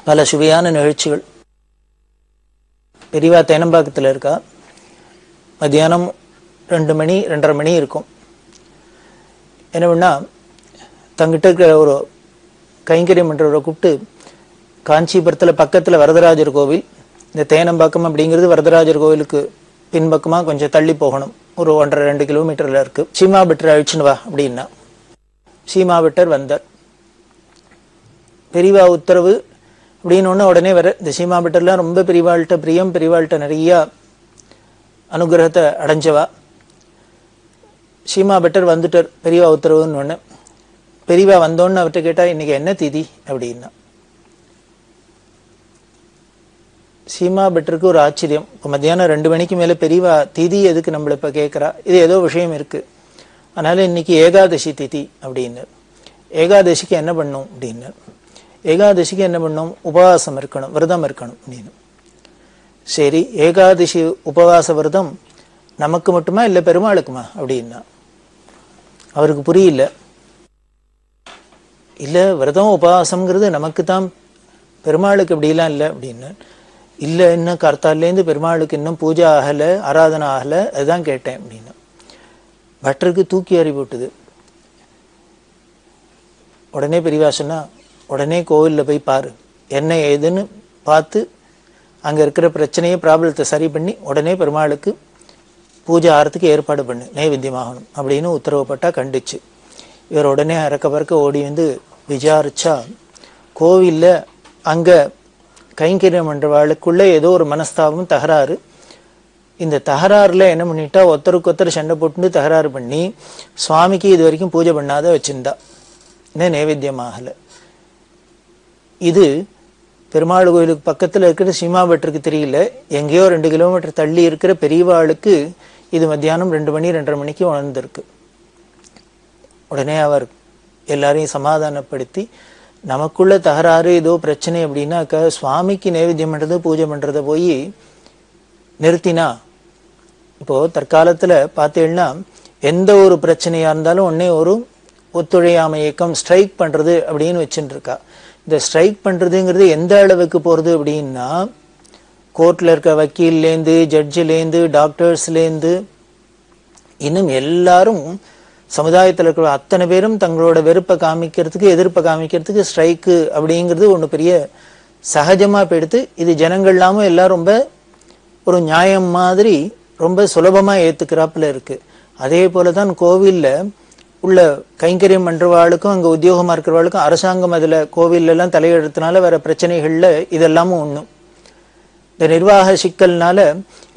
பல சுவையான நிகழ்ச்சிகள். பெரியவா தேனம்பாக்கத்தில் இருக்கா. மத்தியானம் 2 மணி 2:30 மணி இருக்கும். என்ன பண்ணா, தங்கிட்ட இருக்கிற ஒரு கைங்கரியம் பண்ணுறவரை கூப்பிட்டு, காஞ்சிபுரத்தில் பக்கத்தில் வரதராஜர் கோவில், இந்த தேனம்பாக்கம் அப்படிங்கிறது வரதராஜர் கோவிலுக்கு பின்பக்கமாக கொஞ்சம் தள்ளி போகணும், ஒரு 1.5-2 கிலோமீட்டரில் இருக்குது. சீமா பெட்டர் அழிச்சுன்னு வா அப்படின்னா சீமா பெட்டர் வந்தார். பெரியவா உத்தரவு அப்படின்னு உடனே வர. இந்த சீமா பெட்டர்லாம் ரொம்ப பெரியவாள்கிட்ட பிரியம், பெரியவாள்கிட்ட நிறையா அனுகிரகத்தை அடைஞ்சவா. சீமா பெட்டர் வந்துட்டார் பெரியவா உத்தரவுன்னு ஒன்று. பெரியவா வந்தோன்னு அவர்கிட்ட கேட்டால் இன்னைக்கு என்ன திதி அப்படின்னா. சீமா பெட்டருக்கு ஒரு ஆச்சரியம். இப்போ மத்தியானம் 2 மணிக்கு மேலே பெரியவா திதி எதுக்கு நம்மளை இப்போ கேட்குறா, இது ஏதோ விஷயம் இருக்குது, அதனால இன்னைக்கு ஏகாதசி திதி அப்படின்னு. ஏகாதசிக்கு என்ன பண்ணும் அப்படின்னு. ஏகாதசிக்கு என்ன பண்ணும், உபவாசம் இருக்கணும், விரதம் இருக்கணும் அப்படின்னு. சரி, ஏகாதசி உபவாச விரதம் நமக்கு மட்டுமா இல்லை பெருமாளுக்குமா அப்படின்னா. அவருக்கு புரியல. இல்லை, விரதம் உபவாசம்ங்கிறது நமக்கு தான், பெருமாளுக்கு அப்படிலாம் இல்லை அப்படின்னு. இல்லை, இன்னும் கர்த்தாலேருந்து பெருமாளுக்கு இன்னும் பூஜை ஆகலை, ஆராதனை ஆகலை, அதுதான் கேட்டேன் அப்படின்னு. பட்டருக்கு தூக்கி அறிவிட்டுது. உடனே பெரியவா சொன்னா, உடனே கோவிலில் போய் பாரு, என்ன ஏதுன்னு பார்த்து அங்கே இருக்கிற பிரச்சனையை ப்ராப்ளத்தை சரி பண்ணி உடனே பெருமாளுக்கு பூஜை ஆகிறதுக்கு ஏற்பாடு பண்ணு, நைவேத்தியமாகணும் அப்படின்னு உத்தரவுப்பட்டா. கண்டிச்சு. இவர் உடனே அறக்க பறக்க ஓடி விசாரிச்சா, கோவிலில் அங்கே கைங்கரியம் பண்ணுறவாளுக்குள்ளே ஏதோ ஒரு மனஸ்தாபம், தகராறு. இந்த தகராறில் என்ன பண்ணிட்டா, ஒருத்தருக்கு ஒருத்தர் சண்டை போட்டு தகராறு பண்ணி சுவாமிக்கு இது வரைக்கும் பூஜை பண்ணாத வச்சிருந்தா, இன்னும் நைவேத்தியமாகலை. இது பெருமாள் கோயிலுக்கு பக்கத்தில் இருக்கிற சீமா பெட்டருக்கு தெரியல, எங்கேயோ 2 கிலோமீட்டர் தள்ளி இருக்கிற பெரியவாளுக்கு இது மத்தியானம் 2 மணி 2:30 மணிக்கு உணர்ந்திருக்கு. உடனே அவர் எல்லாரையும் சமாதானப்படுத்தி, நமக்குள்ள தகராறு ஏதோ பிரச்சனை அப்படின்னாக்க சுவாமிக்கு நைவேத்தியம் பண்ணுறது பூஜை பண்ணுறதை போய் நிறுத்தினா. இப்போது தற்காலத்தில் பார்த்தீங்கன்னா எந்த ஒரு பிரச்சனையாக இருந்தாலும் உடனே ஒரு ஒத்துழையாமை இயக்கம் ஸ்ட்ரைக் பண்ணுறது அப்படின்னு வச்சுட்டு இருக்கா. இந்த ஸ்ட்ரைக் பண்ணுறதுங்கிறது எந்த அளவுக்கு போகிறது அப்படின்னா, கோர்ட்டில் இருக்க வக்கீல்லேருந்து, ஜட்ஜிலேருந்து, டாக்டர்ஸ்லேருந்து, இன்னும் எல்லாரும் சமுதாயத்தில் இருக்கிற அத்தனை பேரும் தங்களோட வெறுப்பை காமிக்கிறதுக்கு, எதிர்ப்பை காமிக்கிறதுக்கு ஸ்ட்ரைக்கு அப்படிங்கிறது ஒன்று பெரிய சகஜமாக போயிடுத்து. இது ஜனங்கள்லாமும் எல்லாம் ரொம்ப ஒரு நியாயம் மாதிரி ரொம்ப சுலபமாக ஏற்றுக்கிறாப்புல இருக்குது. அதே போல தான் கோவிலில் உள்ள கைங்கரியம் பண்ணுறவாளுக்கும் அங்கே உத்தியோகமாக இருக்கிறவாளுக்கும் அரசாங்கம் அதில் கோவிலெல்லாம் தலையெடுத்தனால வர பிரச்சனைகளில் இதெல்லாமும் ஒன்றும். இந்த நிர்வாக சிக்கல்னால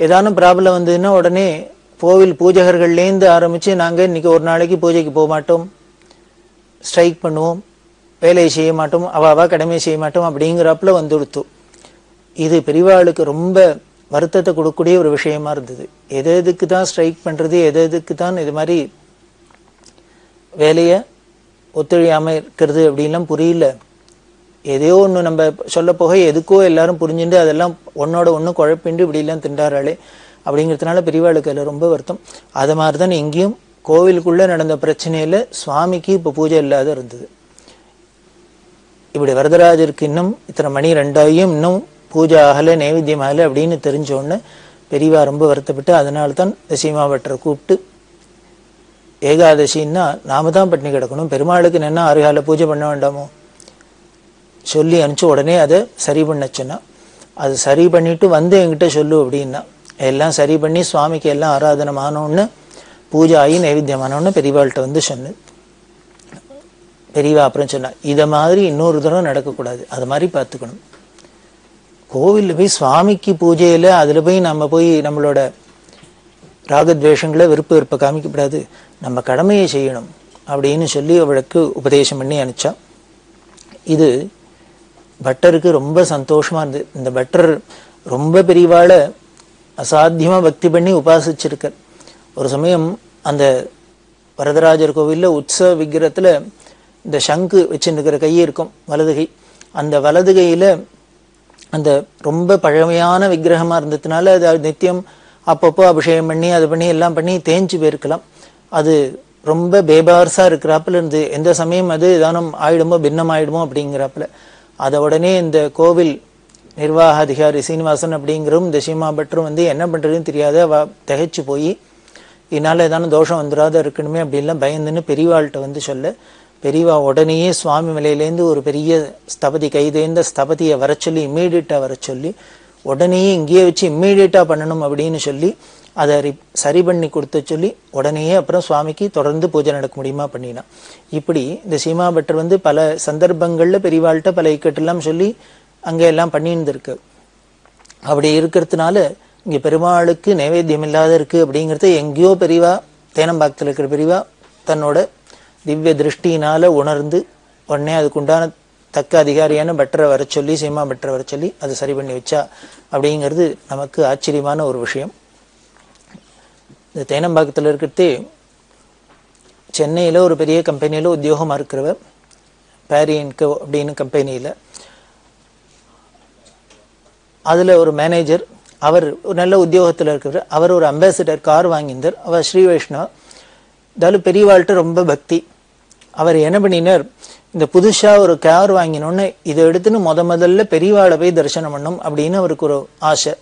ஏதானும் ப்ராப்ளம் வந்ததுன்னா உடனே கோவில் பூஜகர்கள்லேருந்து ஆரம்பித்து நாங்கள் இன்றைக்கி ஒரு நாளைக்கு பூஜைக்கு போக மாட்டோம், ஸ்ட்ரைக் பண்ணுவோம், வேலையை செய்ய மாட்டோம், அவாவா கடமையை செய்ய மாட்டோம் அப்படிங்கிறப்பல வந்துடுத்தோம். இது பெரியவாளுக்கு ரொம்ப வருத்தத்தை கொடுக்கக்கூடிய ஒரு விஷயமா இருந்தது. எதுக்கு தான் ஸ்ட்ரைக் பண்ணுறது, எதுக்கு தான் இது மாதிரி வேலையை ஒத்துழையாமல் இருக்கிறது அப்படின்லாம் புரியல. எதையோ ஒன்று நம்ம சொல்ல போக எதுக்கோ எல்லாரும் புரிஞ்சுட்டு அதெல்லாம் ஒன்னோட ஒன்று குழப்பிண்டு இப்படிலாம் திண்டாராளே அப்படிங்கிறதுனால பெரியவாளுக்கு அதில் ரொம்ப வருத்தம். அது மாதிரி தான் எங்கேயும் கோவிலுக்குள்ளே நடந்த பிரச்சனையில் சுவாமிக்கு இப்போ பூஜை இல்லாத இருந்தது. இப்படி வரதராஜருக்கு இன்னும் இத்தனை மணி 2 இன்னும் பூஜை ஆகலை, நைவேத்தியம் ஆகலை அப்படின்னு தெரிஞ்சோன்னு பெரியவா ரொம்ப வருத்தப்பட்டு, அதனால தான் சீமா பட்டரை கூப்பிட்டு, ஏகாதசின்னா நாம தான் பட்டினி கிடக்கணும், பெருமாளுக்கு என்ன 6 கால பூஜை பண்ண வேண்டாமோ சொல்லி அனுப்பிச்சு உடனே அதை சரி பண்ண சொன்னா. அது சரி பண்ணிட்டு வந்து என்கிட்ட சொல்லு அப்படின்னா. எல்லாம் சரி பண்ணி சுவாமிக்கு எல்லாம் ஆராதனமானோன்னு பூஜை ஆகி நைவேத்தியமானோன்னு பெரியவாள்கிட்ட வந்து சொன்னேன். பெரியவா அப்புறம் சொன்னா, இதை மாதிரி இன்னொரு தடவை நடக்கக்கூடாது, அது மாதிரி பார்த்துக்கணும். கோவிலில் போய் சுவாமிக்கு பூஜையில் அதில் போய் நம்ம போய் நம்மளோட ராகத்வேஷங்களை விருப்ப காமிக்கப்படாது, நம்ம கடமையை செய்யணும் அப்படின்னு சொல்லி அவளுக்கு உபதேசம் பண்ணி அனுப்பிச்சா. இது பட்டருக்கு ரொம்ப சந்தோஷமா இருந்தது. இந்த பட்டர் ரொம்ப பெரியவாளை அசாத்தியமா பக்தி பண்ணி உபாசிச்சிருக்கார். ஒரு சமயம் அந்த வரதராஜர் கோவிலில் உற்சவ விக்கிரத்துல இந்த சங்கு வச்சுருக்கிற கை இருக்கும், வலது கை. அந்த வலது கையில அந்த ரொம்ப பழமையான விக்கிரகமா இருந்ததுனால அது நித்தியம் அப்பப்போ அபிஷேகம் பண்ணி அது பண்ணி எல்லாம் பண்ணி தேஞ்சு போயிருக்கலாம். அது ரொம்ப பேபார்ஸா இருக்கிறாப்புல இருந்து எந்த சமயம் அது ஏதானும் ஆயிடுமோ பின்னம் ஆயிடுமோ அப்படிங்கிறாப்புல. அதை உடனே இந்த கோவில் நிர்வாக அதிகாரி சீனிவாசன் அப்படிங்கிறவும் இந்த சீமா பட்டரும் வந்து என்ன பண்றதுன்னு தெரியாத திகைச்சு போய் இதனால ஏதானும் தோஷம் வந்துடாத இருக்கணுமே அப்படின்லாம் பயந்துன்னு பெரியவாள்கிட்ட வந்து சொல்ல, பெரியவா உடனேயே சுவாமி மலையிலேருந்து ஒரு பெரிய ஸ்தபதி கைதேந்த ஸ்தபதியை வர சொல்லி இம்மீடியட்டா வர சொல்லி உடனேயே இங்கேயே வச்சு இம்மீடியட்டா பண்ணணும் அப்படின்னு சொல்லி அதை சரி பண்ணி கொடுத்த சொல்லி உடனேயே அப்புறம் சுவாமிக்கு தொடர்ந்து பூஜை நடக்க முடியுமா பண்ணினா. இப்படி இந்த சீமா பட்டர் வந்து பல சந்தர்ப்பங்கள்ல பெரியவாள்கிட்ட பல இக்கட்டெல்லாம் சொல்லி அங்கே எல்லாம் பண்ணியிருந்திருக்கு. அப்படி இருக்கிறதுனால இங்க பெருமாளுக்கு நைவேத்தியம் இல்லாத இருக்கு அப்படிங்கிறத எங்கேயோ பெரியவா தேனம்பாக்கத்தில் இருக்கிற பெரியவா தன்னோட திவ்ய திருஷ்டினால உணர்ந்து உடனே அதுக்குண்டான தக்க அதிகாரியான பட்டரை வர சொல்லி சீமா பட்டரை வர சொல்லி அதை சரி பண்ணி வச்சா அப்படிங்கிறது நமக்கு ஆச்சரியமான ஒரு விஷயம். இந்த தேனம்பாக்கத்தில் இருக்கிறதே சென்னையில் ஒரு பெரிய கம்பெனியில் உத்தியோகமாக இருக்கிறவர் பேரியன்கோ அப்படின்னு கம்பெனியில். அதில் ஒரு மேனேஜர், அவர் ஒரு நல்ல உத்தியோகத்தில் இருக்கிறவர். அவர் ஒரு அம்பாசிடர் கார் வாங்கியிருந்தார். அவர் ஸ்ரீ வைஷ்ணவ. இதாலும் பெரியவாள்கிட்ட ரொம்ப பக்தி. அவர் என்ன பண்ணினார், இந்த புதுசா ஒரு கார் வாங்கினோன்னு இதை எடுத்துன்னு முதல்ல பெரியவாளை போய் தரிசனம் பண்ணும் அப்படின்னு அவருக்கு ஒரு ஆசை.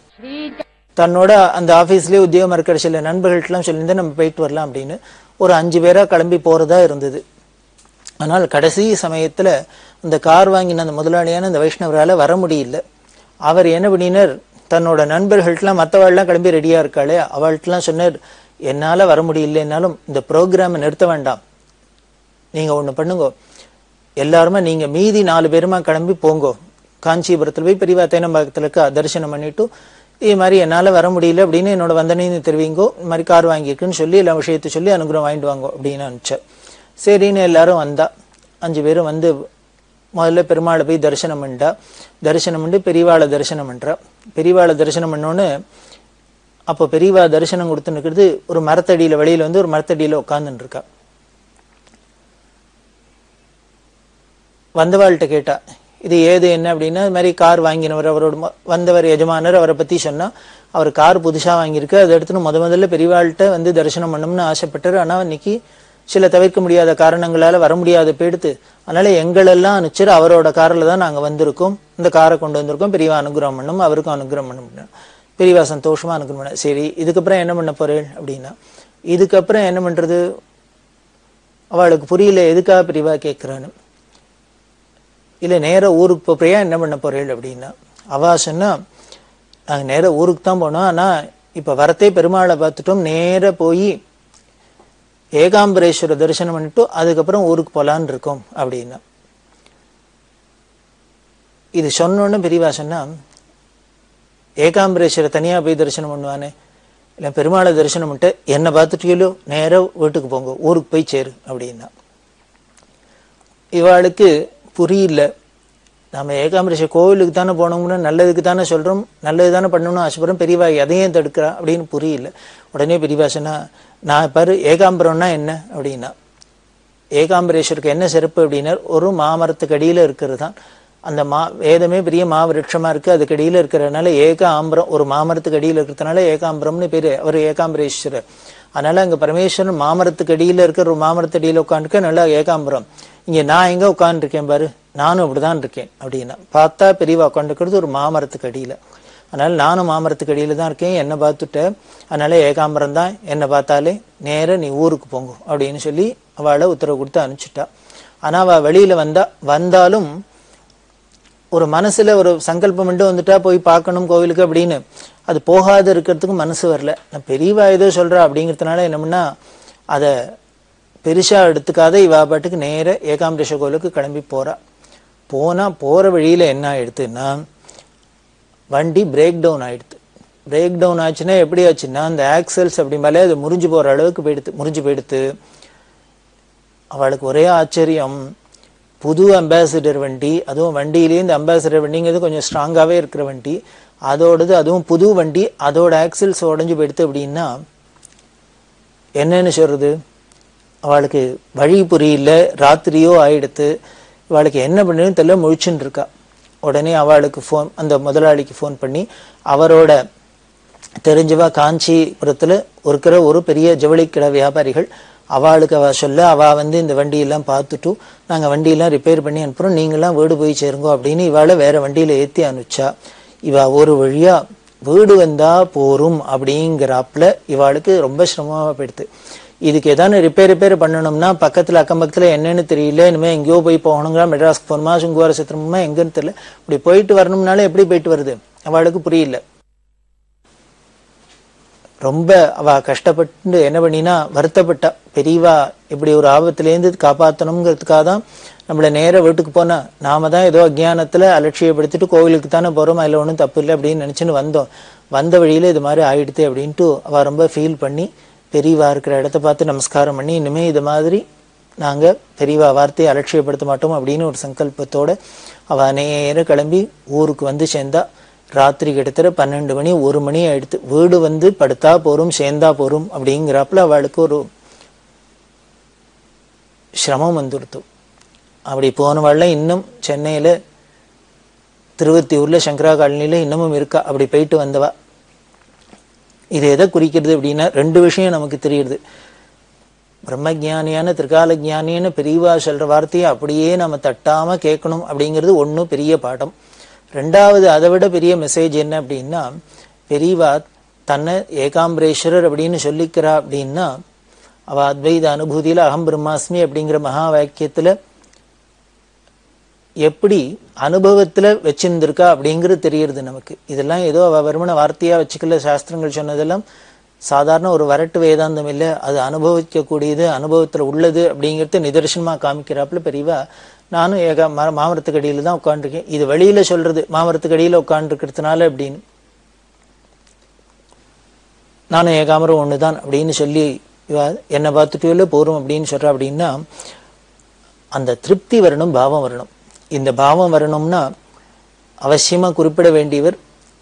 தன்னோட அந்த ஆபீஸ்லயே உத்தியோகம் இருக்கிற சில நண்பர்கள்ட்டெல்லாம் சொல்லியிருந்தா நம்ம போயிட்டு வரலாம் அப்படின்னு ஒரு 5 பேரா கிளம்பி போறதா இருந்தது. ஆனால் கடைசி சமயத்துல அந்த கார் வாங்கின அந்த முதலாளியான அந்த வைஷ்ணவரால வர முடியல. அவர் என்ன பண்ணினார், தன்னோட நண்பர்கள்ட்டெல்லாம் மற்றவாள்லாம் கிளம்பி ரெடியா இருக்காளே அவள்கிட்டலாம் சொன்னார், என்னால வர முடியலன்னாலும் இந்த ப்ரோக்ராமை நிறுத்த வேண்டாம், நீங்க ஒண்ணு பண்ணுங்க, எல்லாருமே நீங்க மீதி 4 பேருமா கிளம்பி போங்கோ, காஞ்சிபுரத்துல போய் பெரியவா தேனம்பாக்கத்துல தரிசனம் பண்ணிட்டு இது மாதிரி என்னால வர முடியல அப்படின்னு என்னோட வந்தனைன்னு தெரிவிங்கோ, இந்த மாதிரி கார் வாங்கியிருக்குன்னு சொல்லி எல்லா விஷயத்தை சொல்லி அனுகிரகம் வாங்கிட்டு வாங்கோ அப்படின்னு அனுப்பிச்சேன். சரின்னு எல்லாரும் வந்தா 5 பேரும் வந்து முதல்ல பெருமாளை போய் தரிசனம் பண்ணிட்டா. தரிசனம் பண்ணி பெரியவாளை தரிசனம் பண்றா. பெரியவாளை தரிசனம் பண்ணோன்னு அப்போ பெரியவா தரிசனம் கொடுத்துன்னு ஒரு மரத்தடியில வெளியில வந்து ஒரு மரத்தடியில உட்காந்துட்டு இருக்கா. வந்தவாள்கிட்ட கேட்டா இது ஏது என்ன அப்படின்னா, இது மாதிரி கார் வாங்கினவர் அவரோட வந்தவர் எஜமானர் அவரை பத்தி சொன்னா, அவர் கார் புதுசா வாங்கியிருக்கு, அதை எடுத்துன்னு முதல்ல பெரியவாள்கிட்ட வந்து தரிசனம் பண்ணணும்னு ஆசைப்பட்டாரு. ஆனா இன்னைக்கு சில தவிர்க்க முடியாத காரணங்களால வர முடியாத போயிடுத்து, அதனால எங்களெல்லாம் அனுப்பிச்சு அவரோட காரில் தான் நாங்க வந்திருக்கோம், இந்த காரை கொண்டு வந்திருக்கோம், பெரியவா அனுகிரகம் பண்ணணும், அவருக்கும் அனுகிரகம் பண்ணணும். பெரியவா சந்தோஷமா அனுகிரகம் பண்ண. சரி இதுக்கப்புறம் என்ன பண்ண போறேன் அப்படின்னா, இதுக்கப்புறம் என்ன பண்றது, அவளுக்கு புரியல எதுக்காக பெரியவா கேட்கிறான்னு. இல்ல நேர ஊருக்கு போறியா என்ன பண்ண போறேன் அப்படின்னா, அவா சொன்னா நாங்க நேர ஊருக்கு தான் போனோம், ஆனா இப்ப வரத்தே பெருமாளை பார்த்துட்டோம், நேர போய் ஏகாம்பரேஸ்வர தரிசனம் பண்ணிட்டு அதுக்கப்புறம் ஊருக்கு போலான்னு இருக்கோம் அப்படின்னா. இது சொன்னோன்னு பெரியவா சொன்னா, ஏகாம்பரேஸ்வர தனியா போய் தரிசனம் பண்ணுவானே, இல்ல பெருமாளை தரிசனம் பண்ணிட்டு என்ன பார்த்துட்டீங்களோ நேர வீட்டுக்கு போங்க, ஊருக்கு போய் சேரு அப்படின்னா. இவாளுக்கு புரியல, நம்ம ஏகாம்பரேஸ்வரர் கோவிலுக்கு தானே போனோம்னா நல்லதுக்கு தானே சொல்றோம், நல்லது தானே பண்ணணும்னு ஆசைப்படுறோம், பெரியவா எதையும் தடுக்கிறா அப்படின்னு புரியல. உடனே பெரியவா சொன்னா, நான் பாரு ஏகாம்பரம்னா என்ன அப்படின்னா, ஏகாம்பரேஸ்வருக்கு என்ன சிறப்பு அப்படின்னா, ஒரு மாமரத்துக்கு அடியில இருக்கிறது தான் அந்த வேதமே பெரிய மாவிருட்சமா இருக்கு, அதுக்கு அடியில இருக்கிறதுனால ஏகாம்பரம், ஒரு மாமரத்துக்கு அடியில இருக்கிறதுனால ஏகாம்பரம்னு பேரு, அவர் ஏகாம்பரேஸ்வரர். அதனால அங்க பரமேஸ்வரன் மாமரத்துக்கு அடியில இருக்கிற ஒரு மாமரத்து அடியில உட்காந்துருக்க நல்லா ஏகாம்பரம். இங்க நான் எங்க உட்காந்துருக்கேன் பாரு, நானும் அப்படிதான் இருக்கேன் அப்படின்னா. பார்த்தா பெரியவா உட்காந்துருக்கிறது ஒரு மாமரத்துக்கு அடியில, அதனால நானும் மாமரத்துக்கு அடியில தான் இருக்கேன், என்னை பார்த்துட்ட, அதனால ஏகாம்பரம் தான், என்னை பார்த்தாலே நேர நீ ஊருக்கு போங்க அப்படின்னு சொல்லி அவளை உத்தரவு கொடுத்து அனுப்பிச்சுட்டா. ஆனா அவ வெளியில வந்தாலும் ஒரு மனசுல ஒரு சங்கல்பம் வந்துட்டா போய் பார்க்கணும் கோவிலுக்கு அப்படின்னு, அது போகாத இருக்கிறதுக்கு மனசு வரல. நான் பெரியவா ஏதோ சொல்றா அப்படிங்கிறதுனால என்னமுன்னா அதை பெருசா எடுத்துக்காத இவா பாட்டுக்கு நேர ஏகாம்பரேஸ்வர கோவிலுக்கு கிளம்பி போறா. போற வழியில என்ன ஆயிடுத்துன்னா வண்டி பிரேக் டவுன் ஆயிடுது. பிரேக் டவுன் ஆச்சுன்னா எப்படி ஆச்சுன்னா அந்த ஆக்சல்ஸ் அப்படிம்பாலே அது முறிஞ்சு போற அளவுக்கு முறிஞ்சு போயிடுத்து. அவளுக்கு ஒரே ஆச்சரியம், புது அம்பாசிடர் வண்டி, அதுவும் வண்டியிலேயே இந்த அம்பாசிடர் வண்டிங்கிறது கொஞ்சம் ஸ்ட்ராங்காகவே இருக்கிற வண்டி, அதோடது அதுவும் புது வண்டி, அதோட ஆக்சல்ஸ் உடஞ்சி போயிடுத்து அப்படின்னா என்னன்னு சொல்றது? அவளுக்கு வழி புரியல, ராத்திரியோ ஆயிடுத்து, அவளுக்கு என்ன பண்ணுன்னு தெரியல, முழிச்சுன்னு இருக்கா. உடனே அவளுக்கு அந்த முதலாளிக்கு ஃபோன் பண்ணி அவரோட தெரிஞ்சவா காஞ்சிபுரத்துல இருக்கிற ஒரு பெரிய ஜவுளிக்கடை வியாபாரிகள், அவளுக்கு அவ சொல்ல அவ இந்த வண்டியெல்லாம் பார்த்துட்டு நாங்க வண்டியெல்லாம் ரிப்பேர் பண்ணி அனுப்புறோம், நீங்களாம் வீடு போய் சேருங்க அப்படின்னு இவாளை வேற வண்டியில ஏற்றி அனுப்பிச்சா. இவ ஒரு வழியா வீடு வந்தா போரும் அப்படிங்கிறாப்புல இவாளுக்கு ரொம்ப சிரமமா போயிடுது. இதுக்கு ஏதாவது ரிப்பேர் பண்ணணும்னா பக்கத்துல அக்கம் பக்கத்துல என்னன்னு தெரியல, இனிமே எங்கேயோ போய் போகணுங்கிற, மெட்ராஸ்க்கு போகணுமா சுங்குவார சித்திரமா எங்கன்னு தெரியல, இப்படி போயிட்டு வரணும்னால எப்படி போயிட்டு வருது அவளுக்கு புரியல. ரொம்ப அவ கஷ்டப்பட்டு என்ன பண்ணினா வருத்தப்பட்டா. பெரியவா இப்படி ஒரு ஆபத்திலேருந்து காப்பாற்றணுங்கிறதுக்காக தான் நம்மள நேர வீட்டுக்கு போனா, நாம தான் ஏதோ அஜ்ஞானத்துல அலட்சியப்படுத்திட்டு கோவிலுக்கு தானே போறோம், அதுல ஒன்றும் தப்பு இல்லை அப்படின்னு நினைச்சுன்னு வந்தோம். வந்த வழியில இது மாதிரி ஆயிடுது அப்படின்ட்டு அவ ரொம்ப ஃபீல் பண்ணி பெரியவா இருக்கிற இடத்த பார்த்து நமஸ்காரம் பண்ணி, இனிமே இது மாதிரி நாங்க பெரியவா வார்த்தையை அலட்சியப்படுத்த மாட்டோம் அப்படின்னு ஒரு சங்கல்பத்தோட அவ நேர கிளம்பி ஊருக்கு வந்து சேர்ந்தா. ராத்திரி கிட்டத்தட்ட 12 மணி 1 மணி ஆயிடுத்து. வீடு படுத்தா போரும் சேர்ந்தா போரும் அப்படிங்கிறாப்புல அவளுக்கு ஒரு சிரமம் வந்துடுத்து. அப்படி போனவாள்ல இன்னும் சென்னையில திருவத்தியூர்ல சங்கரா காலனியில இன்னமும் இருக்கா. அப்படி போயிட்டு வந்தவா. இது எதை குறிக்கிறது அப்படின்னா 2 விஷயம் நமக்கு தெரியுது. பிரம்மஜானியான திரிகால ஜானியான பெரியவா சொல்ற வார்த்தையை அப்படியே நம்ம தட்டாம கேட்கணும் அப்படிங்கிறது ஒன்றும் பெரிய பாடம். 2வது அதை விட பெரிய மெசேஜ் என்ன அப்படின்னா, பெரியவா தன்னை ஏகாம்பரேஸ்வரர் அப்படின்னு சொல்லிக்கிறா அப்படின்னா அவ அத்வைத அனுபூதியில அகம் பிரம்மாஸ்மி அப்படிங்கிற மகா வாக்கியத்துல எப்படி அனுபவத்துல வச்சிருந்திருக்கா அப்படிங்கிறது தெரியுது நமக்கு. இதெல்லாம் ஏதோ அவ வருமான வார்த்தையா வச்சுக்கல, சாஸ்திரங்கள் சொன்னதெல்லாம் சாதாரண ஒரு வரட்டு வேதாந்தம் இல்லை, அது அனுபவிக்கக்கூடியது, அனுபவத்துல உள்ளது அப்படிங்கிறது நிதர்சனமா காமிக்கிறாப்புல பெரியவா. நானும் மாமரத்துக்கு அடியில தான் உட்காந்துருக்கேன், இது வெளியில சொல்றது மாமரத்துக்கு அடியில உட்காந்துருக்கிறதுனால அப்படின்னு, நானும் ஏகாமரம் ஒண்ணுதான் அப்படின்னு சொல்லி என்னை பார்த்துட்டு போறோம் அப்படின்னு சொல்ற. அப்படின்னா அந்த திருப்தி வரணும், பாவம் வரணும். இந்த பாவம் வரணும்னா அவசியமா குறிப்பிட வேண்டியவர்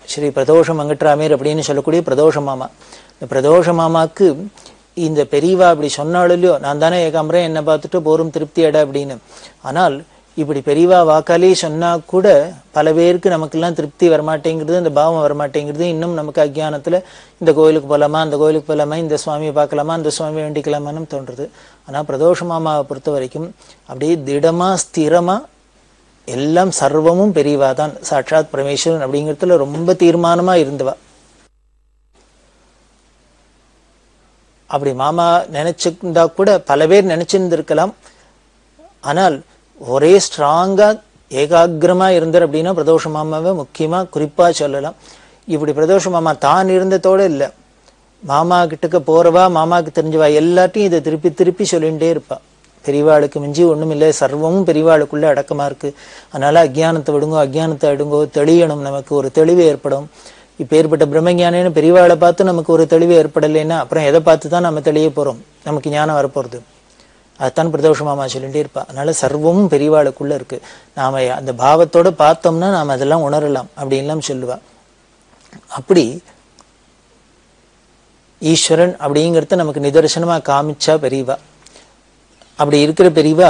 ஸ்ரீ பிரதோஷ மங்கட்ராமேர் அப்படின்னு சொல்லக்கூடிய பிரதோஷ மாமா. இந்த பிரதோஷ மாமாக்கு இந்த பெரியவா அப்படி சொன்னாலும், நான் தானே ஏகாம்பரம் என்னை பார்த்துட்டு போரும் திருப்தி அட அப்படின்னு. ஆனால் இப்படி பெரியவா வாக்காலே சொன்னா கூட பல பேருக்கு நமக்கெல்லாம் திருப்தி வரமாட்டேங்கிறது, அந்த பாவம் வரமாட்டேங்கிறது. இன்னும் நமக்கு அஜ்ஞானத்துல இந்த கோயிலுக்கு போகலாமா, அந்த கோயிலுக்கு போகலாமா, இந்த சுவாமியை பார்க்கலாமா, அந்த சுவாமியை வேண்டிக்கலாமான்னு தோன்றுறது. ஆனா பிரதோஷ மாமாவை பொறுத்த வரைக்கும் அப்படியே திடமா ஸ்திரமா எல்லாம் சர்வமும் பெரியவா தான், சாட்சாத் பரமேஸ்வரன் அப்படிங்கிறதுல ரொம்ப தீர்மானமா இருந்தவா. அப்படி மாமா நினைச்சிருந்தா கூட பல பேர் நினைச்சிருந்திருக்கலாம். ஆனால் ஒரே ஸ்ட்ராங்கா ஏகாகிரமா இருந்தார் அப்படின்னா பிரதோஷ மாமாவை முக்கியமா குறிப்பா சொல்லலாம். இப்படி பிரதோஷ மாமா தான் இருந்ததோட இல்ல, மாமா கிட்டக்க போறவா மாமாக்கு தெரிஞ்சவா எல்லாத்தையும் இதை திருப்பி திருப்பி சொல்லிகிட்டே இருப்பா. பெரியவாளுக்கு மிஞ்சி ஒண்ணும் இல்லை, சர்வமும் பெரியவாளுக்குள்ள அடக்கமா இருக்கு. அதனால அஜ்ஞானத்தை விடுங்கோ, அஜ்ஞானத்தை அடுங்கோ, தெளியணும், நமக்கு ஒரு தெளிவு ஏற்படும். இப்ப ஏற்பட்ட பிரம்மஞானின்னு பெரியவாளை பார்த்து நமக்கு ஒரு தெளிவு ஏற்படலைன்னா அப்புறம் எதை பார்த்து தான் நம்ம தெளிய போறோம், நமக்கு ஞானம் வரப்போறது. அதுதான் பிரதோஷ மாமா சொல்லிட்டே இருப்பா. அதனால சர்வமும் பெரியவாளுக்குள்ள இருக்கு, நாம அந்த பாவத்தோட பார்த்தோம்னா நாம அதெல்லாம் உணரலாம் அப்படின்லாம் சொல்லுவா. அப்படி ஈஸ்வரன் அப்படிங்கிறத நமக்கு நிதர்சனமா காமிச்சா பெரியவா. அப்படி இருக்கிற பெரியவா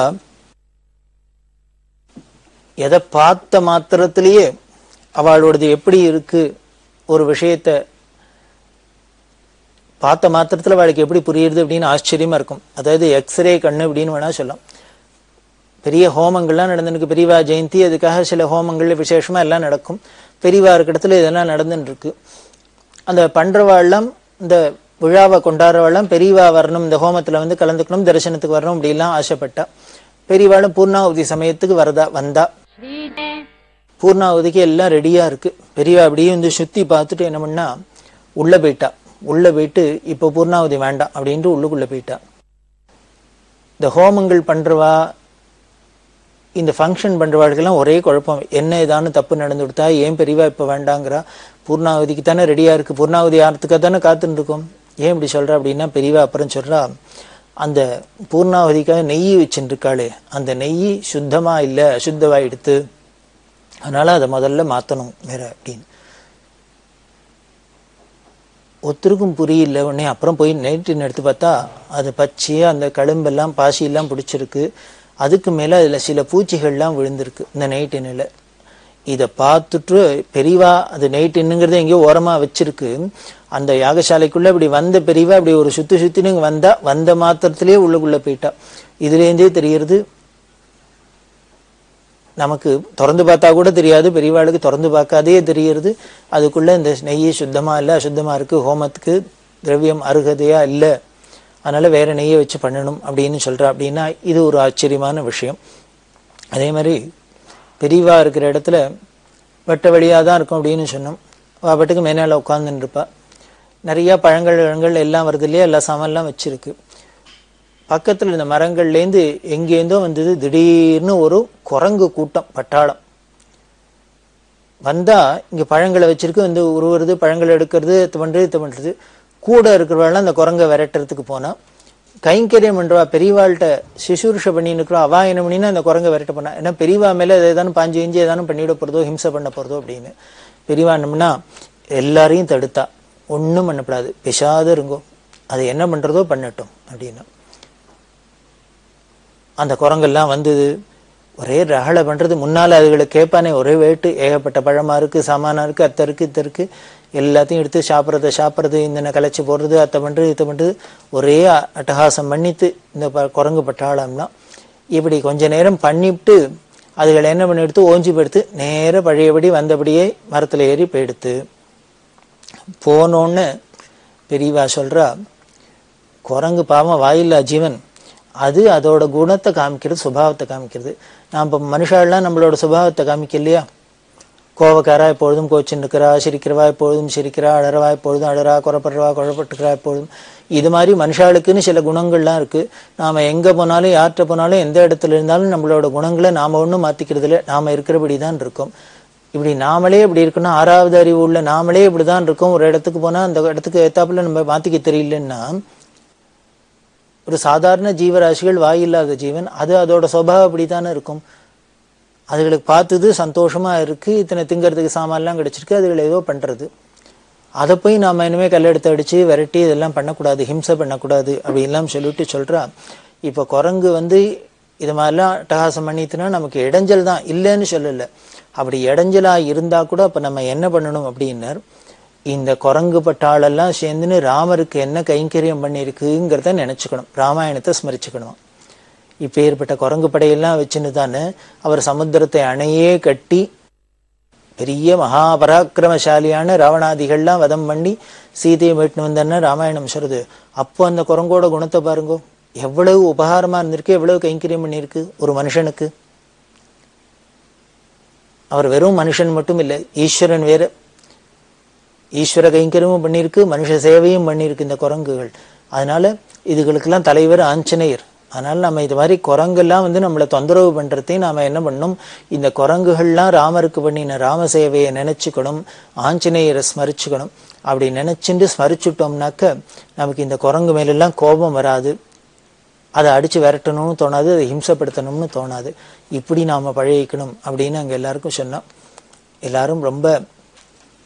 எதை பார்த்த மாத்திரத்திலேயே அவளோடது எப்படி இருக்கு, ஒரு விஷயத்த பார்த்த மாத்திரத்துல அவளுக்கு எப்படி புரியுது அப்படின்னு ஆச்சரியமா இருக்கும். அதாவது எக்ஸ்ரே கண்ணு அப்படின்னு வேணா சொல்லலாம். பெரிய ஹோமங்கள்லாம் நடந்துருக்கு, பெரியவா ஜெயந்தி, அதுக்காக சில ஹோமங்கள் விசேஷமா எல்லாம் நடக்கும். பெரியவா இருக்க இடத்துல இதெல்லாம் நடந்துட்டு இருக்கு. அந்த பண்றவாள்லாம் இந்த விழாவை கொண்டாடுறவாள்லாம் பெரியவா வரணும், இந்த ஹோமத்துல கலந்துக்கணும், தரிசனத்துக்கு வரணும் அப்படிலாம் ஆசைப்பட்டா. பெரியவாளும் பூர்ணாவதி சமயத்துக்கு வந்தா. பூர்ணாவதிக்கு எல்லாம் ரெடியா இருக்கு. பெரியவா அப்படியே வந்து சுத்தி பார்த்துட்டு என்ன பண்ணா, உள்ள போயிட்டா. உள்ள போயிட்டு இப்போ பூர்ணாவதி வேண்டாம் அப்படின்ட்டு உள்ளுக்குள்ள போயிட்டா. இந்த ஹோமங்கள் பண்றவா, இந்த ஃபங்க்ஷன் பண்றவாளுக்கெல்லாம் ஒரே குழப்பம். என்ன ஏதானு தப்பு நடந்து கொடுத்தா, ஏன் பெரியவா இப்ப வேண்டாங்கிறா, பூர்ணாவதிக்கு தானே ரெடியா இருக்கு, பூர்ணாவதி ஆறதுக்காக தானே காத்துட்டு இருக்கோம், ஏன் இப்படி சொல்றா அப்படின்னா, பெரியவா அப்புறம் சொல்றா, அந்த பூர்ணாவதிக்காக நெய் வச்சுட்டு இருக்காளே, அந்த நெய் சுத்தமா இல்லை, அசுத்தமாயிடுத்து, அதனால அதை முதல்ல மாத்தணும் வேற அப்படின்னு. ஒருத்தருக்கும் புரியல. உடனே அப்புறம் போய் நைட்டின் எடுத்து பார்த்தா அது பச்சையா அந்த கழும்பெல்லாம் பாசியெல்லாம் பிடிச்சிருக்கு. அதுக்கு மேல அதுல சில பூச்சிகள்லாம் விழுந்திருக்கு இந்த நைட்டின்ல. இதை பார்த்துட்டு பெரியவா அது நைட்டின்னுங்கிறத எங்கேயோ ஓரமா வச்சிருக்கு. அந்த யாகசாலைக்குள்ள இப்படி வந்த பெரியவா இப்படி ஒரு சுத்தின்னு வந்த மாத்திரத்திலேயே உள்ளுக்குள்ள போயிட்டா. இதுலேருந்தே தெரிகிறது, நமக்கு திறந்து பார்த்தா கூட தெரியாது, பெரியவாளுக்கு திறந்து பார்க்காதே தெரிகிறது அதுக்குள்ள இந்த நெய் சுத்தமா இல்லை, அசுத்தமா இருக்கு, ஹோமத்துக்கு திரவியம் அருகதையா இல்லை, அதனால வேற நெய்யை வச்சு பண்ணணும் அப்படின்னு சொல்றா. அப்படின்னா இது ஒரு ஆச்சரியமான விஷயம். அதே மாதிரி பெரியவா இருக்கிற இடத்துல வெட்ட வழியாக தான் இருக்கும் அப்படின்னு சொன்னோம். பாட்டுக்கு மேனால உட்காந்துன்னு இருப்பா. நிறைய பழங்கள் எல்லாம் வருது இல்லையா, எல்லா சாமான்லாம் வச்சிருக்கு. பக்கத்துல இந்த மரங்கள்லேருந்து எங்கேருந்தோ வந்தது திடீர்னு ஒரு குரங்கு கூட்டம், பட்டாளம் வந்தா இங்க பழங்களை வச்சிருக்கு, வந்து உருவுறது, பழங்களை எடுக்கிறது, இது பண்றது. கூட இருக்கிறவாள் அந்த குரங்கை விரட்டுறதுக்கு போனா, கைங்கரியம் பண்றவா பெரியவாள்கிட்ட சிசுருஷ பண்ணின்னு இருக்கிறோம், அவா என்ன பண்ணினா அந்த குரங்கை விரட்ட பண்ணா. ஏன்னா பெரியவா மேல ஏதானும் பாஞ்சு இஞ்சி ஏதானும் பண்ணிட போறதோ, ஹிம்சை பண்ண போறதோ அப்படின்னு. பெரியவா என்னம்னா எல்லாரையும் தடுத்தா, ஒன்னும் பண்ணப்படாது, பெசாத இருங்கோ, அது என்ன பண்றதோ பண்ணட்டும் அப்படின்னா. அந்த குரங்கெல்லாம் வந்தது, ஒரே ரகலை பண்றது. முன்னால அதுகளை கேட்பானே, ஒரே வேட்டு, ஏகப்பட்ட பழமா இருக்கு, சாமானா இருக்கு, அத்தை இருக்கு, இத்த இருக்கு, எல்லாத்தையும் எடுத்து சாப்பிட்றது, இந்த கலைச்சி போடுறது, அத்தை பண்றது, இத்த பண்றது, ஒரே அட்டகாசம் பண்ணிட்டு இந்த குரங்கு பட்டாளம்னா. இப்படி கொஞ்ச நேரம் பண்ணிவிட்டு அதுகளை என்ன பண்ணி எடுத்து ஓஞ்சி போடுத்து நேர பழையபடி வந்தபடியே மரத்துல ஏறி போயிடுத்து. போனோன்னு பெரியவா சொல்றா, குரங்கு பாவம் வாயில்லா ஜீவன், அது அதோட குணத்தை காமிக்கிறது, சுபாவத்தை காமிக்கிறது. நான் இப்போ மனுஷாலாம் நம்மளோட சுபாவத்தை காமிக்கலையா, கோவக்காரா எப்பொழுதும் கோச்சின்னு இருக்கிறா, சிரிக்கிறவா எப்பொழுதும் சிரிக்கிறா, அழறவா எப்பொழுதும் அழறா, குறப்படுறவா குழப்பட்டுக்கிறா எப்பொழுதும். இது மாதிரி மனுஷாளுக்குன்னு சில குணங்கள்லாம் இருக்கு. நாம எங்க போனாலும் யார்கிட்ட போனாலும் எந்த இடத்துல இருந்தாலும் நம்மளோட குணங்களை நாம ஒன்றும் மாத்திக்கிறது இல்லை, நாம இருக்கிறபடி தான் இருக்கோம். இப்படி நாமளே இப்படி இருக்கணும், 6வது அறிவு உள்ள நாமளே இப்படிதான் இருக்கோம். ஒரு இடத்துக்கு போனா அந்த இடத்துக்கு ஏத்தாப்புல நம்ம மாத்திக்க தெரியலன்னா, ஒரு சாதாரண ஜீவராசிகள், வாயில்லாத ஜீவன், அது அதோட சுபாவம் அப்படித்தானே இருக்கும். அதுகளுக்கு பார்த்தது சந்தோஷமா இருக்கு, இத்தனை திங்கிறதுக்கு சாமான்லாம் கிடைச்சிருக்கு, அதுகளை ஏதோ பண்றது. அதை போய் நாம இனிமே கல்லெடுத்து அடிச்சு விரட்டி இதெல்லாம் பண்ணக்கூடாது, ஹிம்சை பண்ணக்கூடாது அப்படின்லாம் சொல்லிட்டு சொல்றா. இப்ப குரங்கு வந்து இது மாதிரிலாம் அட்டகாசம் பண்ணிட்டுனா நமக்கு இடைஞ்சல் தான், இல்லைன்னு சொல்லல. அப்படி இடைஞ்சலா இருந்தா கூட அப்ப நம்ம என்ன பண்ணணும் அப்படின்னார், இந்த குரங்கு பட்டாளெல்லாம் சேர்ந்துன்னு ராமருக்கு என்ன கைங்கரியம் பண்ணிருக்குங்கிறத நினைச்சுக்கணும், ராமாயணத்தை ஸ்மரிச்சுக்கணும். இப்ப ஏற்பட்ட குரங்கு படையெல்லாம் வச்சுன்னு தானே அவர் சமுத்திரத்தை அணையே கட்டி பெரிய மகாபராக்கிரமசாலியான ராவணாதிகள்லாம் வதம் பண்ணி சீதையை மீட்டு வந்தன்னு ராமாயணம் சொல்றது. அப்போ அந்த குரங்கோட குணத்தை பாருங்கோ, எவ்வளவு உபகாரமா இருந்திருக்கு, எவ்வளவு கைங்கரியம் பண்ணிருக்கு ஒரு மனுஷனுக்கு. அவர் வெறும் மனுஷன் மட்டும் இல்லை, ஈஸ்வரன் வேற. ஈஸ்வர கைங்கரியமும் பண்ணியிருக்கு, மனுஷ சேவையும் பண்ணியிருக்கு இந்த குரங்குகள். அதனால இதுகளுக்கெல்லாம் தலைவர் ஆஞ்சநேயர். அதனால நம்ம இது மாதிரி குரங்கெல்லாம் வந்து நம்மளை தொந்தரவு பண்றதையும் நாம என்ன பண்ணணும், இந்த குரங்குகள்லாம் ராமருக்கு பண்ணின ராம சேவையை நினைச்சுக்கணும், ஆஞ்சநேயரை ஸ்மரிச்சுக்கணும். அப்படி நினைச்சுட்டு ஸ்மரிச்சுட்டோம்னாக்க நமக்கு இந்த குரங்கு மேலெல்லாம் கோபம் வராது, அதை அடிச்சு விரட்டணும்னு தோணாது, அதை ஹிம்சப்படுத்தணும்னு தோணாது. இப்படி நாம பழகிக்கணும் அப்படின்னு அங்க எல்லாருக்கும் சொன்னோம். எல்லாரும் ரொம்ப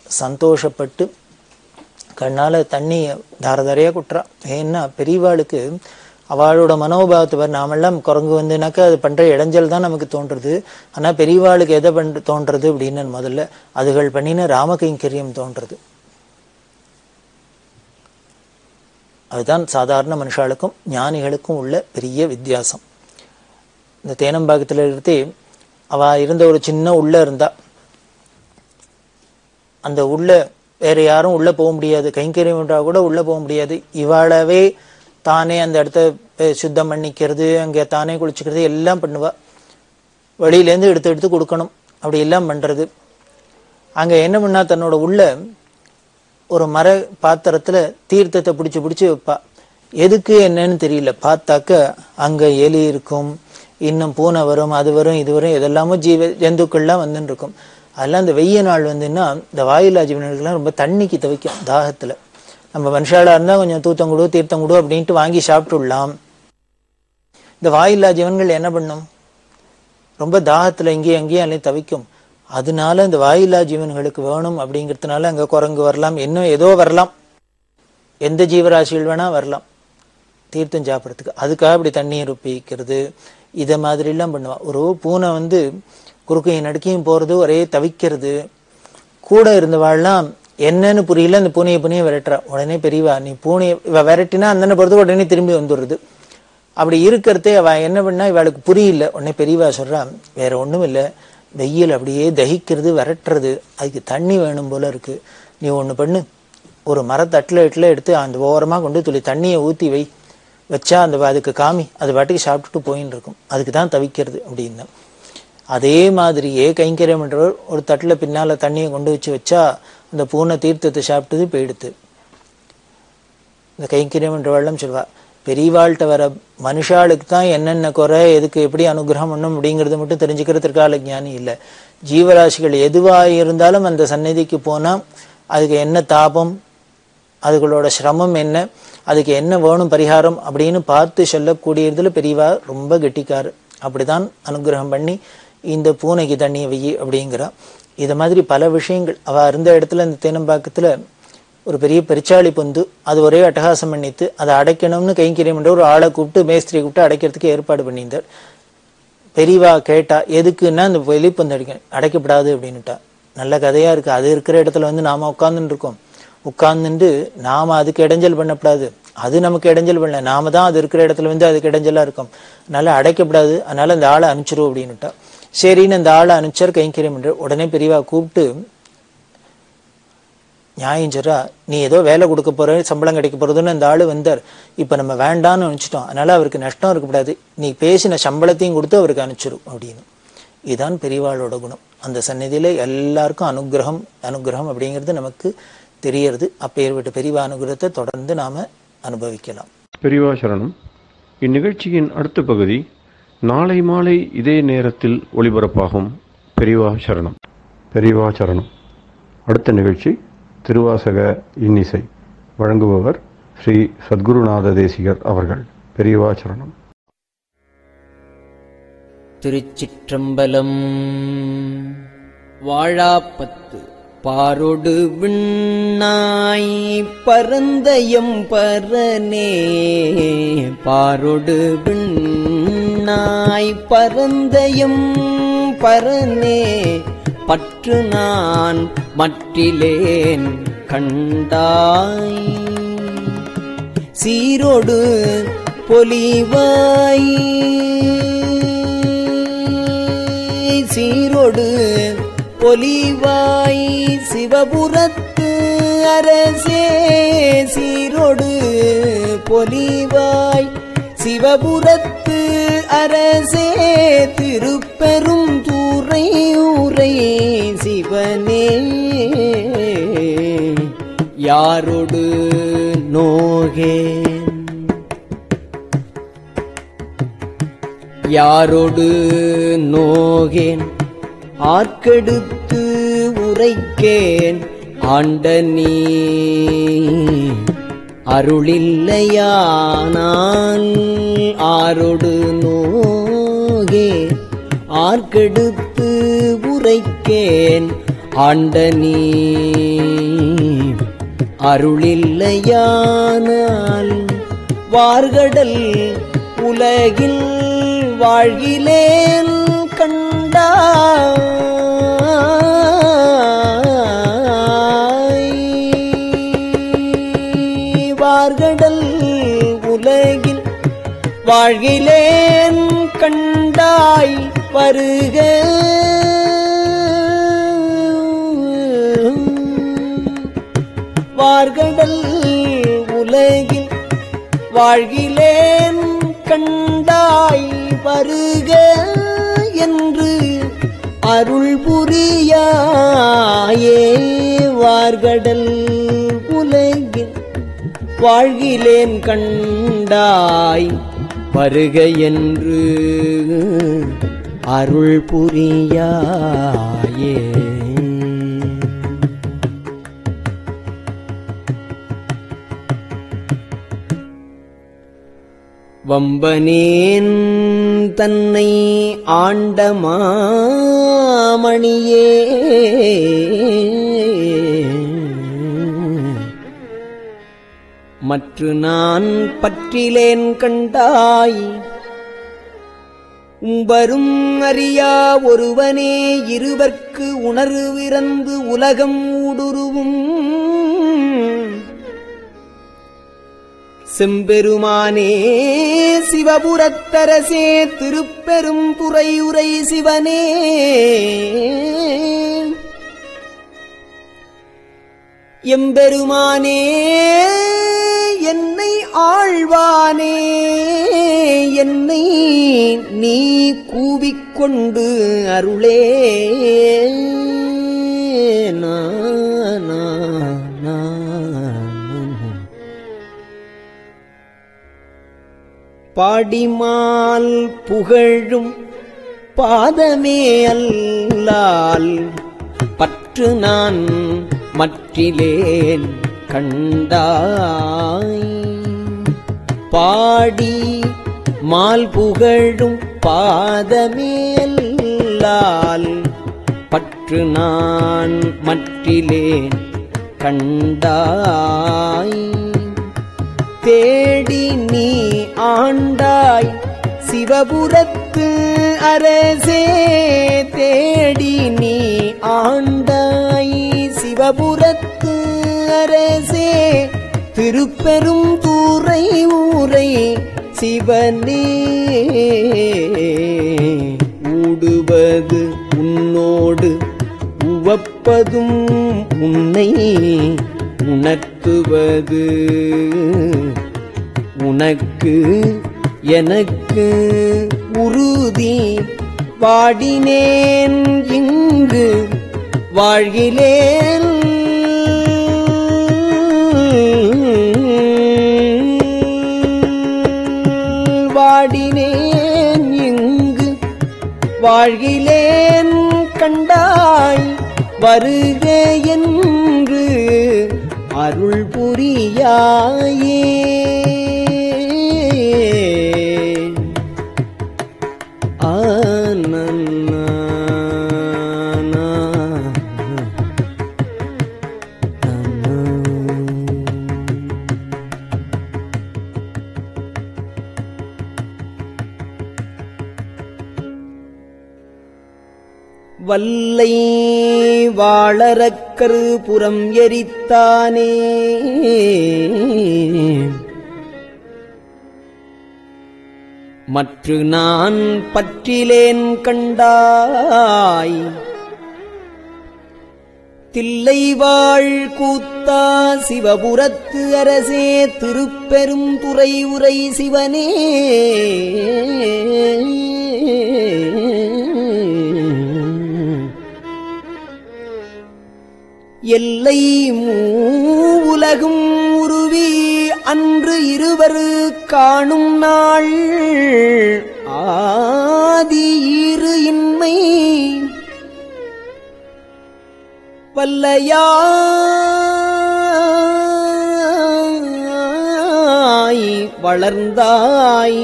சந்தோஷப்பட்டு கண்ணால தண்ணி தாரதாரையா குட்டுறா. ஏன்னா பெரியவாளுக்கு அவளோட மனோபாவத்தை பாரு, நாமெல்லாம் குரங்கு வந்துனாக்கா அது பண்ற இடைஞ்சல் தான் நமக்கு தோன்றது. ஆனா பெரியவாளுக்கு எதை தோன்றது அப்படின்னு முதல்ல அதுகள் பண்ணின ராமகைங்கரியம் தோன்றது. அதுதான் சாதாரண மனுஷாளுக்கும் ஞானிகளுக்கும் உள்ள பெரிய வித்தியாசம். இந்த தேனம்பாக்கத்துல இருந்தே அவ இருந்த ஒரு சின்ன உள்ள இருந்தா, அந்த உள்ள வேற யாரும் உள்ள போக முடியாது, கைங்கரியம் கூட உள்ள போக முடியாது. இவாளவே தானே அந்த இடத்த சுத்தம் பண்ணிக்கிறது, அங்க தானே குளிச்சுக்கிறது எல்லாம் பண்ணுவா. வெளியிலேருந்து எடுத்து கொடுக்கணும். அப்படி எல்லாம் பண்றது. அங்க என்ன பண்ணா, தன்னோட உள்ள ஒரு மர பாத்திரத்துல தீர்த்தத்தை பிடிச்சு பிடிச்சு வைப்பா. எதுக்கு என்னன்னு தெரியல. பார்த்தாக்க அங்க எலி இருக்கும், இன்னும் பூனை வரும், அது வரும், இது வரும், இதெல்லாமோ ஜந்துக்கள்லாம் வந்துன்னு இருக்கும். அதெல்லாம் இந்த வெய்ய நாள் வந்துன்னா இந்த வாயிலா ஜீவனர்கள்லாம் ரொம்ப தண்ணிக்கு தவிக்கும் தாகத்துல. நம்ம மனுஷாலா இருந்தா கொஞ்சம் தூத்தங்குடு தீர்த்தங்குடு அப்படின்ட்டு வாங்கி சாப்பிட்டுடலாம். இந்த வாயில்லா ஜீவன்கள் என்ன பண்ணும், ரொம்ப தாகத்துல இங்கேயும் அங்கேயும் அலையும் தவிக்கும். அதனால இந்த வாயில்லா ஜீவன்களுக்கு வேணும் அப்படிங்கிறதுனால அங்க குரங்கு வரலாம், இன்னும் ஏதோ வரலாம், எந்த ஜீவராசிகள் வேணா வரலாம் தீர்த்தம் சாப்பிட்றதுக்கு. அதுக்காக இப்படி தண்ணியை ருப்பிக்கிறது, இதை மாதிரி எல்லாம் பண்ணுவா. ஒரு பூனை வந்து குறுக்கையும் நடுக்கையும் போறது, ஒரே தவிக்கிறது. கூட இருந்தவாள்லாம் என்னன்னு புரியல, அந்த பூனையை விரட்டுறா. உடனே பெரியவா, நீ பூனையை இவ விரட்டினா அந்தன போறது உடனே திரும்பி வந்துடுறது. அப்படி இருக்கிறதே அவ என்ன பண்ணா, இவளுக்கு புரியல. உடனே பெரியவா சொல்றா, வேற ஒண்ணும் இல்லை, வெயில் அப்படியே தகிக்கிறது, விரட்டுறது, அதுக்கு தண்ணி வேணும் போல இருக்கு. நீ ஒண்ணு பண்ணு, ஒரு மரத்தட்டில் எடுத்து அந்த ஓரமா கொண்டு துளி தண்ணியை ஊத்தி வச்சா அந்த அதுக்கு காமி, அது பாட்டுக்கு சாப்பிட்டுட்டு போயின்னு இருக்கும். அதுக்கு தான் தவிக்கிறது அப்படின்னு. அதே மாதிரியே கைங்கரியம் பண்றவர் ஒரு தட்டுல பின்னால தண்ணியை கொண்டு வச்சா அந்த பூனை தீர்த்தத்தை சாப்பிட்டது போயிடுத்து. இந்த கைங்கரியம் பண்றவாள்லாம் சொல்வா, பெரியவாள்கிட்ட வர மனுஷாளுக்கு தான் என்னென்ன குறை, எதுக்கு எப்படி அனுகிரகம் பண்ணும் அப்படிங்கறது மட்டும் தெரிஞ்சுக்கிறதுக்கால ஞானி இல்லை. ஜீவராசிகள் எதுவாக இருந்தாலும் அந்த சந்நிதிக்கு போனா அதுக்கு என்ன தாபம், அதுகளோட சிரமம் என்ன, அதுக்கு என்ன வேணும் பரிகாரம் அப்படின்னு பார்த்து சொல்லக்கூடியதுல பெரியவா ரொம்ப கெட்டிக்காரு. அப்படிதான் அனுகிரகம் பண்ணி இந்த பூனைக்கு தண்ணியை வெய்யி அப்படிங்கிறா. இது மாதிரி பல விஷயங்கள். அவ இருந்த இடத்துல இந்த தேனம்பாக்கத்துல ஒரு பெரிய பெருச்சாளி பொந்து, அது ஒரே அட்டகாசம் பண்ணிட்டு அதை அடைக்கணும்னு கைங்கரியம் பண்ற ஒரு ஆளை கூப்பிட்டு மேஸ்திரியை கூப்பிட்டு அடைக்கிறதுக்கு ஏற்பாடு பண்ணியிருந்தார். பெரியவா கேட்டா, எதுக்குன்னா இந்த வெளிப்பந்து அடைக்கப்படாது அப்படின்னுட்டா. நல்ல கதையா இருக்கு. அது இருக்கிற இடத்துல வந்து நாம உட்கார்ந்துட்டு இருக்கோம், உட்கார்ந்துட்டு நாம அதுக்கு இடைஞ்சல் பண்ணப்படாது, அது நமக்கு இடைஞ்சல் பண்ணல, நாம தான் அது இருக்கிற இடத்துல வந்து அதுக்கு இடைஞ்சலா இருக்கும், அதனால அடைக்கப்படாது, அதனால அந்த ஆளை அனுப்பிச்சிரும் அப்படின்னுட்டா. சரின்னு அந்த ஆளை அனுப்பிச்சார் கைங்கரியம் பண்ற. உடனே பெரியவா கூப்பிட்டு நியாயம் சொல்றா, நீ ஏதோ வேலை கொடுக்க போற, சம்பளம் கிடைக்க போறதுன்னு அந்த ஆளு வந்தார். இப்ப நம்ம வேண்டான்னு நினைச்சிட்டோம், அதனால அவருக்கு நஷ்டம் இருக்கக்கூடாது, நீ பேசின சம்பளத்தையும் கொடுத்து அவருக்கு அனுப்பிச்சிரும் அப்படின்னு. இதுதான் பெரியவாளோட குணம். அந்த சந்நிதியில எல்லாருக்கும் அனுகிரகம் அப்படிங்கிறது நமக்கு தெரியறது. அப்பேற்பட்ட பெரியவா அனுகிரகத்தை தொடர்ந்து நாம அனுபவிக்கலாம். பெரியவா சரணம். இந்நிகழ்ச்சியின் அடுத்த பகுதி நாளை மாலை இதே நேரத்தில் ஒளிபரப்பாகும். பெரியவா சரணம். பெரியவா சரணம். அடுத்த நிகழ்ச்சி திருவாசக இன்னிசை. வழங்குபவர் ஸ்ரீ சத்குருநாத தேசிகர் அவர்கள். பெரியவா சரணம். திருச்சிற்றம்பலம். வாழாப்பத்து பாரொடு விண்ணாய் பரந்தயம் பரனே, பாரொடு விண்ணாய் பரந்தயம் பரனே, பற்று நான் மற்றிலேன் கண்டாய், சீரோடு பொலிவாய் சீரோடு பொலிவாய் சிவபுரத்து அரசே, சீரோடு பொலிவாய் சிவபுரத்து அரசே, திருப்பெரும் தூரை ஊரை சிவனே, யாரோடு நோகேன் யாரோடு நோகேன், ஆர்க்கெடுத்து உரைக்கேன் ஆண்ட நீ, அருளில்லையானால் ஆரோடு நோகேன், ஆர்க்கெடுத்து உரைக்கேன் ஆண்ட நீ, அருளில்லையானால் வார்கடல் உலகில் வாழ்கிலேன் கண்டாய், வார்கடல் உலகில் வாழ்கிலேன் கண்டாய், வருக வார்கடல் உலகில் வாழ்கிலேன் கண்டாய், வருக என்று அருள் புரியாயே வார்கடல் உலகில் வாழ்கிலேன் கண்டாய் வருக என்று அருள் புரியாயே. வம்பனேன் தன்னை ஆண்ட மாமணியே மற்று நான் பற்றிலேன் கண்டாய் உம்பரும் அறியா ஒருவனே இருவர்க்கு உணர்விறந்து உலகம் ஊடுருவும் செம்பெருமானே சிவபுரத்தரசே திருப்பெரும் துறையுரை சிவனே எம்பெருமானே என்னை ஆழ்வானே என்னை நீ கூவிக்கொண்டு அருளே. பாடிமால் புகழும் பாதமே அல்லால் பற்று நான் மற்றிலேன் கண்டாய். பாடி மால் புகழும் பாதமே அல்லால் பற்று நான் மற்றிலேன் கண்டாய். தேடி நீ ஆண்டாய் சிவபுரத்து அரசே தேடி நீ ஆண்டாய் சிவபுரத்து அரசே திருப்பெரும் தூரை ஊரை சிவனே. ஊடுவது உன்னோடு உவப்பதும் உன்னை உணர்த்துவது உனக்கு எனக்கு உறுதி. வாடினேன் இங்கு வாழ்கிலேன் வாடினேன் இங்கு வாழ்கிலேன் கண்டாய் வருக என்று அருள் புரியாயே. வல்லை வாளரக்கரு புறம் எரித்தானே மற்று நான் பற்றிலேன் கண்டாய். தில்லைவாழ் கூத்தா சிவபுரத்து அரசே திருப்பெரும் துறை உரை சிவனே எல்லை மூவுலகும் உருவி அன்று இருவர் காணும் நாள் ஆதி இரு இன்மை வல்லையாய் வளர்ந்தாய்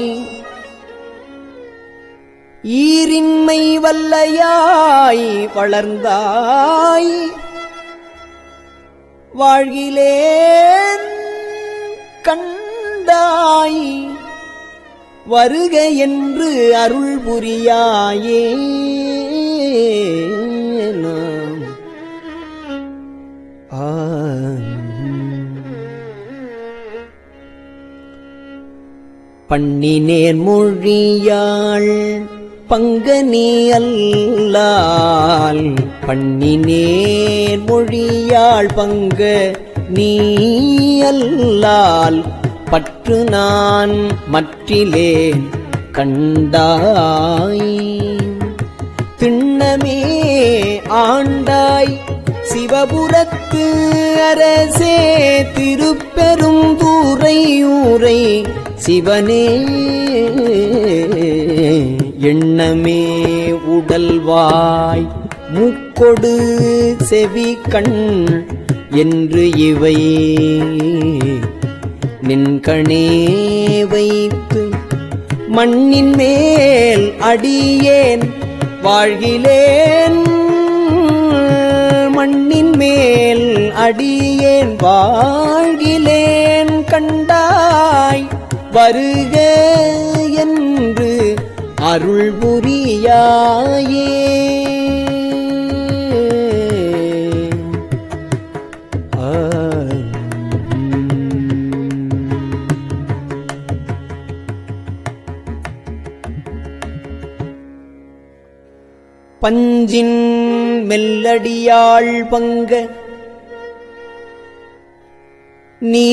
ஈரின்மை வல்லையாய் வளர்ந்தாய் வாழ்கிலேன் கண்டாய் வருக என்று அருள் புரியாயே. பண்ணினேன் மொழியாள் பங்கனி அல்லால் பண்ணினேன் மொழியாள் பங்க நீ அல்லால் பற்று நான் மற்றிலேன் கண்டாய். திண்ணமே ஆண்டாய் சிவபுரத்து அரசே திருப்பெரும் தூரையூரை சிவனே எண்ணமே உடல்வாய் மூக்கொடு செவி கண் என்று இவை நின்கணே வைத்து மண்ணின் மேல் அடியேன் வாழ்கிலேன் மண்ணின் மேல் அடியேன் வாழ்கிலேன் கண்டாய் வருக என்று அருள் புரியாயே பஞ்சின் மெல்லடியாள் பங்க நீ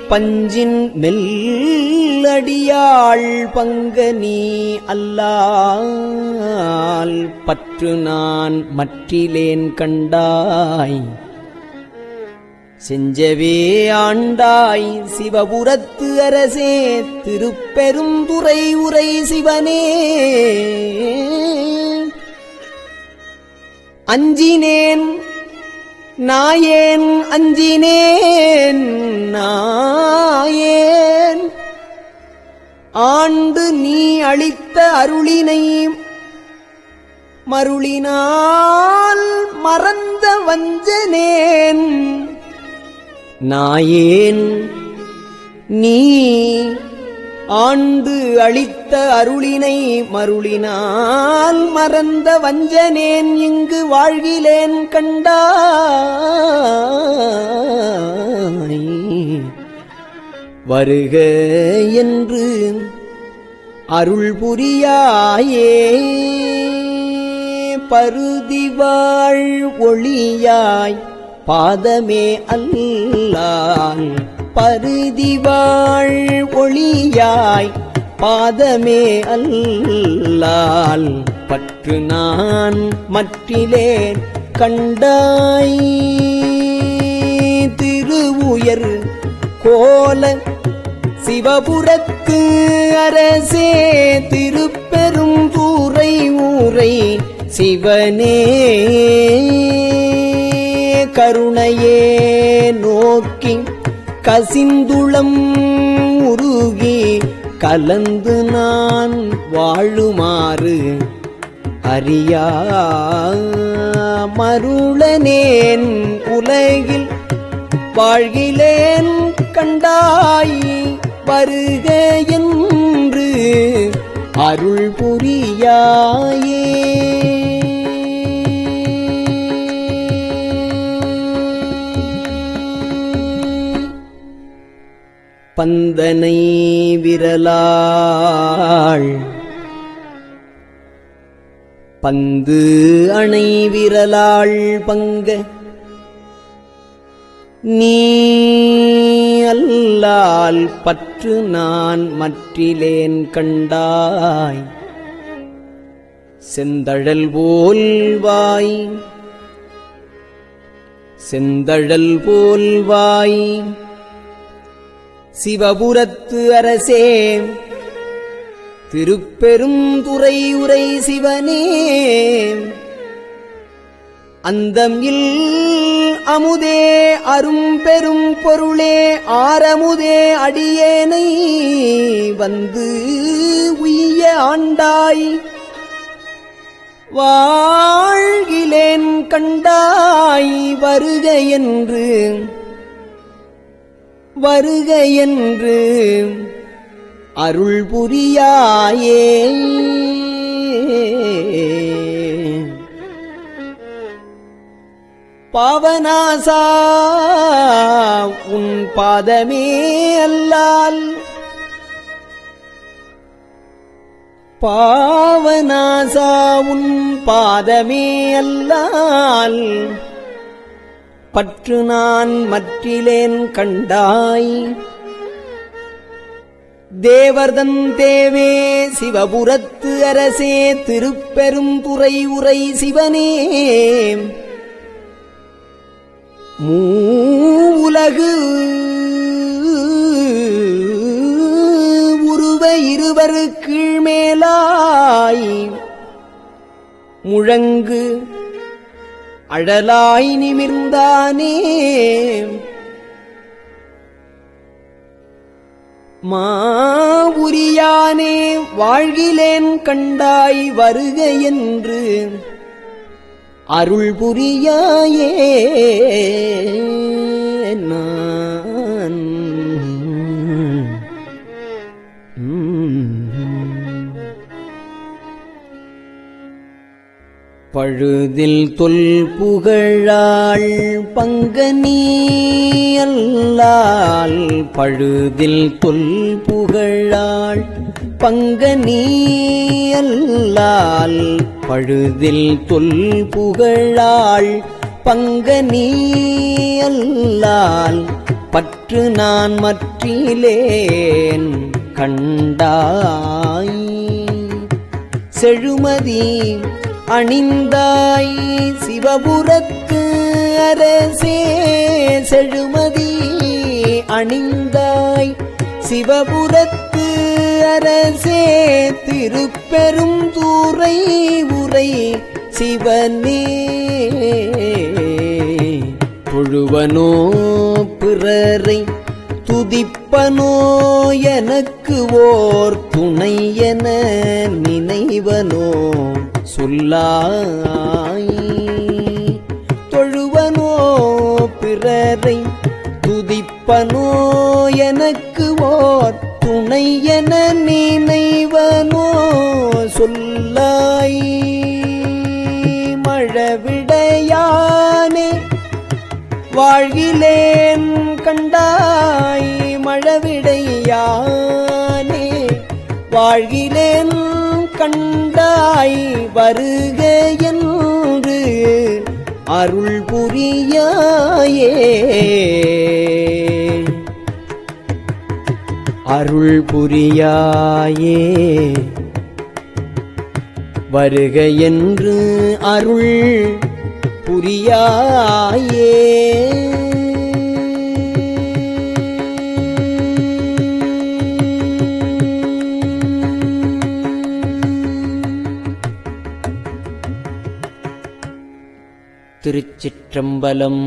பஞ்சின் மெல்லடியாள் பங்க நீ அல்லால் பற்று நான் மற்றிலேன் கண்டாய் செஞ்சவே ஆண்டாய் சிவபுரத்து அரசே திருப்பெருந்துறை உரை சிவனே அஞ்சினேன் நாயேன் அஞ்சினேன் நாயேன் ஆண்டு நீ அளித்த அருளினை மருளினால் மறந்த வஞ்சனேன் நாயேன் நீ ஆண்டு அளித்த அருளினை மருளினால் மறந்த வஞ்சனேன் இங்கு வாழ்கிலேன் கண்டாய் வருக என்று அருள் புரியாயே பருதிவாழ் ஒளியாய் பாதமே அல்லால் பருதிவாழ் ஒளியாய் பாதமே அல்லால் பற்று நான் மற்றிலேன் கண்டாய் திருவுயர் கோல சிவபுரத்து அரசே திருப்பெரும் தூரை ஊரை சிவனே கருணையே நோக்கி கசிந்துளம் உருகி கலந்து நான் வாழுமாறு அறியா மருளனேன் உலகில் வாழ்கிலேன் கண்டாய் வருக என்று அருள் புரியாயே பந்தனை விரலாள் பந்து அணை விரலாள் பங்க நீ அல்லால் பற்று நான் மற்றிலேன் கண்டாய் செந்தழல் போல்வாய் செந்தழல் போல்வாய் சிவபுரத்து அரசே திருப்பெரும் துறை உரை சிவனே அந்தம் இல் அமுதே அரும் பெரும் பொருளே ஆரமுதே அடியேனை வந்து உய்ய ஆண்டாய் வாழ்கிலேன் கண்டாய் வருக என்று அருள் புரியாயே பாவநாசா உன் பாதமே அல்லால் பாவநாசா உன் பாதமே அல்லால் பற்று நான் மற்றிலேன் கண்டாய் தேவர்தன் தேவே சிவபுரத்து அரசே திருப்பெரும் துறை உரை சிவனே மூவுலகு உருவ இருவர் கீழ்மேலாய் முழங்கு அழலாய் நிமிர்ந்தானே மாவுரியானே வாழ்கிலேன் கண்டாய் வருக என்று அருள் புரியாயே நான் பழுதில் தொல் புகழாள் பங்கனி அல்லால் பழுதில் தொல் புகழாள் பங்கனி அல்லால் பழுதில் தொல் புகழாள் பங்கனி அல்லால் பற்று நான் மற்றிலேன் கண்டாய் செழுமதி அணிந்தாய் சிவபுரத்து அரசே செழுமதி அணிந்தாய் சிவபுரத்து அரசே திருப்பெரும் துறை உரை சிவனே தொழுவனோ பிறரை துதிப்பனோ எனக்கு ஓர் துணை என நினைவனோ சொல்லாய் தொழுவனோ பிறரை துதிப்பனோ எனக்கு ஓர் துணை என நினைவனோ சொல்லாய் மழவிடையானே வாழ்கிலேன் கண்டாய் மழவிடையானே வாழ்கிலேன் கண்டாய் வருக என்று அருள் புரியாயே அருள் புரியாயே வருக என்று அருள் புரியாயே திருச்சிற்றம்பலம்.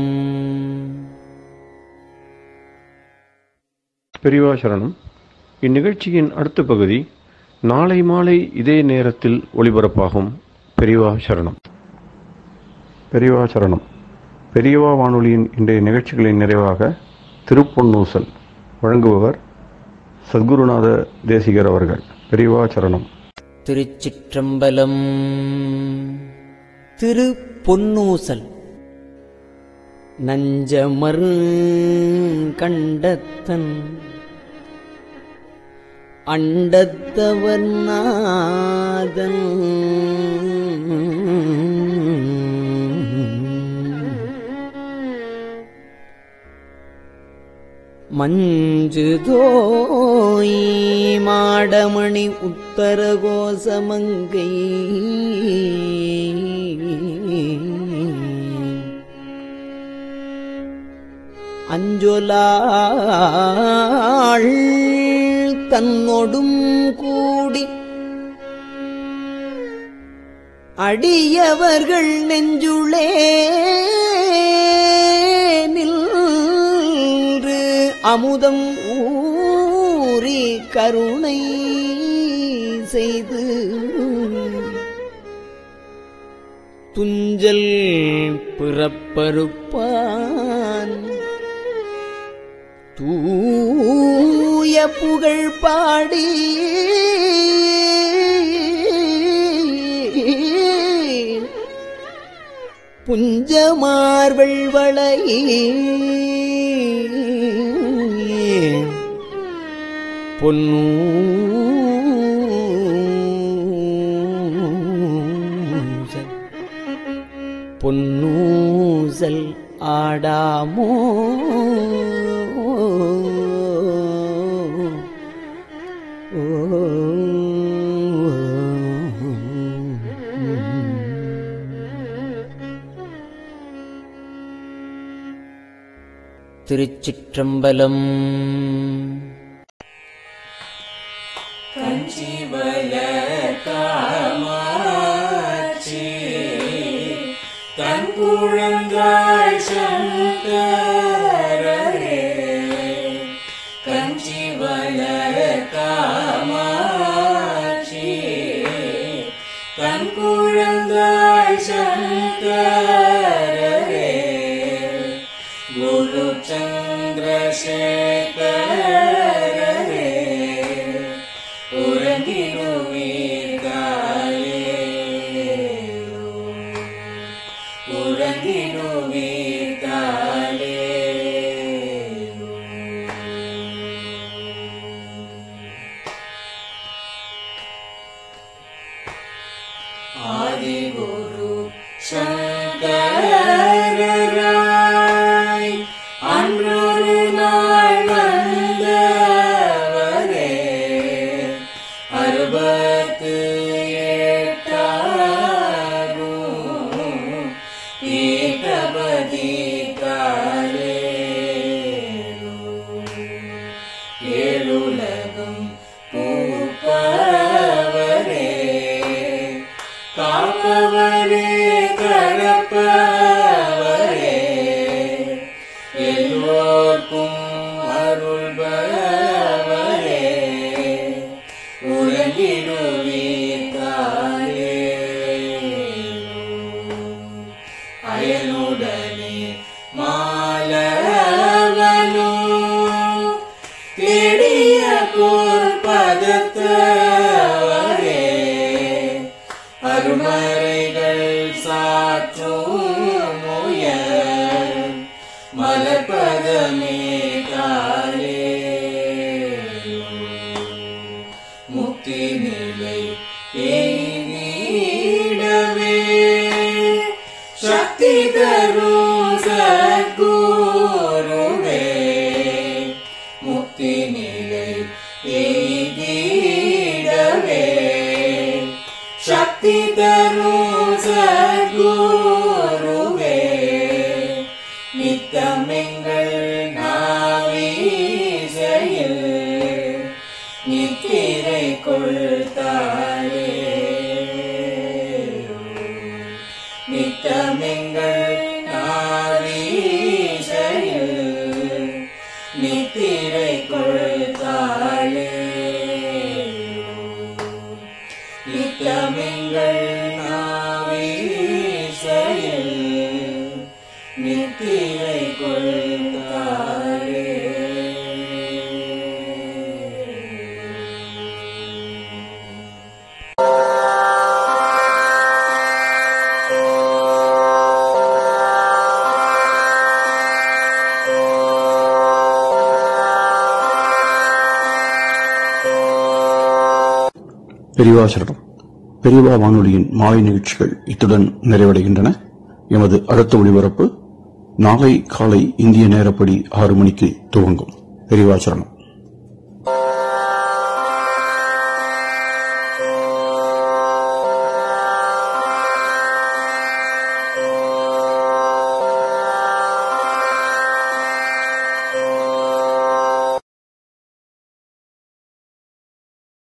பெரியவா சரணம். இந்நிகழ்ச்சியின் அடுத்த பகுதி நாளை மாலை இதே நேரத்தில் ஒளிபரப்பாகும். பெரியவா சரணம். பெரியவா சரணம். பெரியவா வானொலியின் இன்றைய நிகழ்ச்சிகளின் நிறைவாக திருப்பொன்னூசல் வழங்குபவர் சத்குருநாத தேசிகர் அவர்கள். பெரியவா சரணம். திருச்சிற்றம்பலம். திருப்பொன்னூசல். நஞ்சமர் கண்டத்தன் அண்டத்தவர் நாதன் மஞ்சுதோய் மாடமணி உத்தர கோசமங்கை அஞ்சொலாள் தன்னொடும் கூடி அடியவர்கள் நெஞ்சுளே நின்று அமுதம் ஊறி கருணை செய்து துஞ்சல் பிறப்பறுப்பான் தூய புகழ் பாடி புஞ்சமார்வள் வளை பொன்னூசல் ஆடாமோ திருச்சிற்றம்பலம். காமாட்சி தன் குழந்தாய் சங்கரரே, கஞ்சி வளர் காமாட்சி தன் குழந்தாய் சங்கரரே, குரு சந்திரசேகரரே, ஆதிகுரு சங்கரராய் அன்றொரு நாள் வந்தவரே, 68 பீட்டபதி காலே, ஏழுலகம் பூப்பவரே, காப்பவரே கரப்பவரே, எல்லோர்க்கும் அருள்பவரே, உறங்கிடுவீர்காலே, அயனுடனே மாலவனோ தேடிய பொற்பதத்தவரே, அருமறைகள் சாற்றும் முயல் மலர்பதமே காலே, முக்தி நிலை எய்திடவே சக்தி தரும் சத்குருவே, முக்தி நிலை எய்திடவே சக்தி தரும் சத்குருவே, நித்தமெங்கள் நாவீசையில் நித்திரை கொள்தாயே, நித்தமெங்கள் நாவீசையில் நித்திரை கொள்தாயே, நித்தமெங்கள் நாவீசையில் நித்திரை கொள்தாயே. பெரியவா சரணம். பெரியவா வானொலியின் மாலை நிகழ்ச்சிகள் இத்துடன் நிறைவடைகின்றன. எமது அடுத்த ஒளிபரப்பு நாளை காலை இந்திய நேரப்படி 6 மணிக்கு துவங்கும். பெரியவா சரணம்.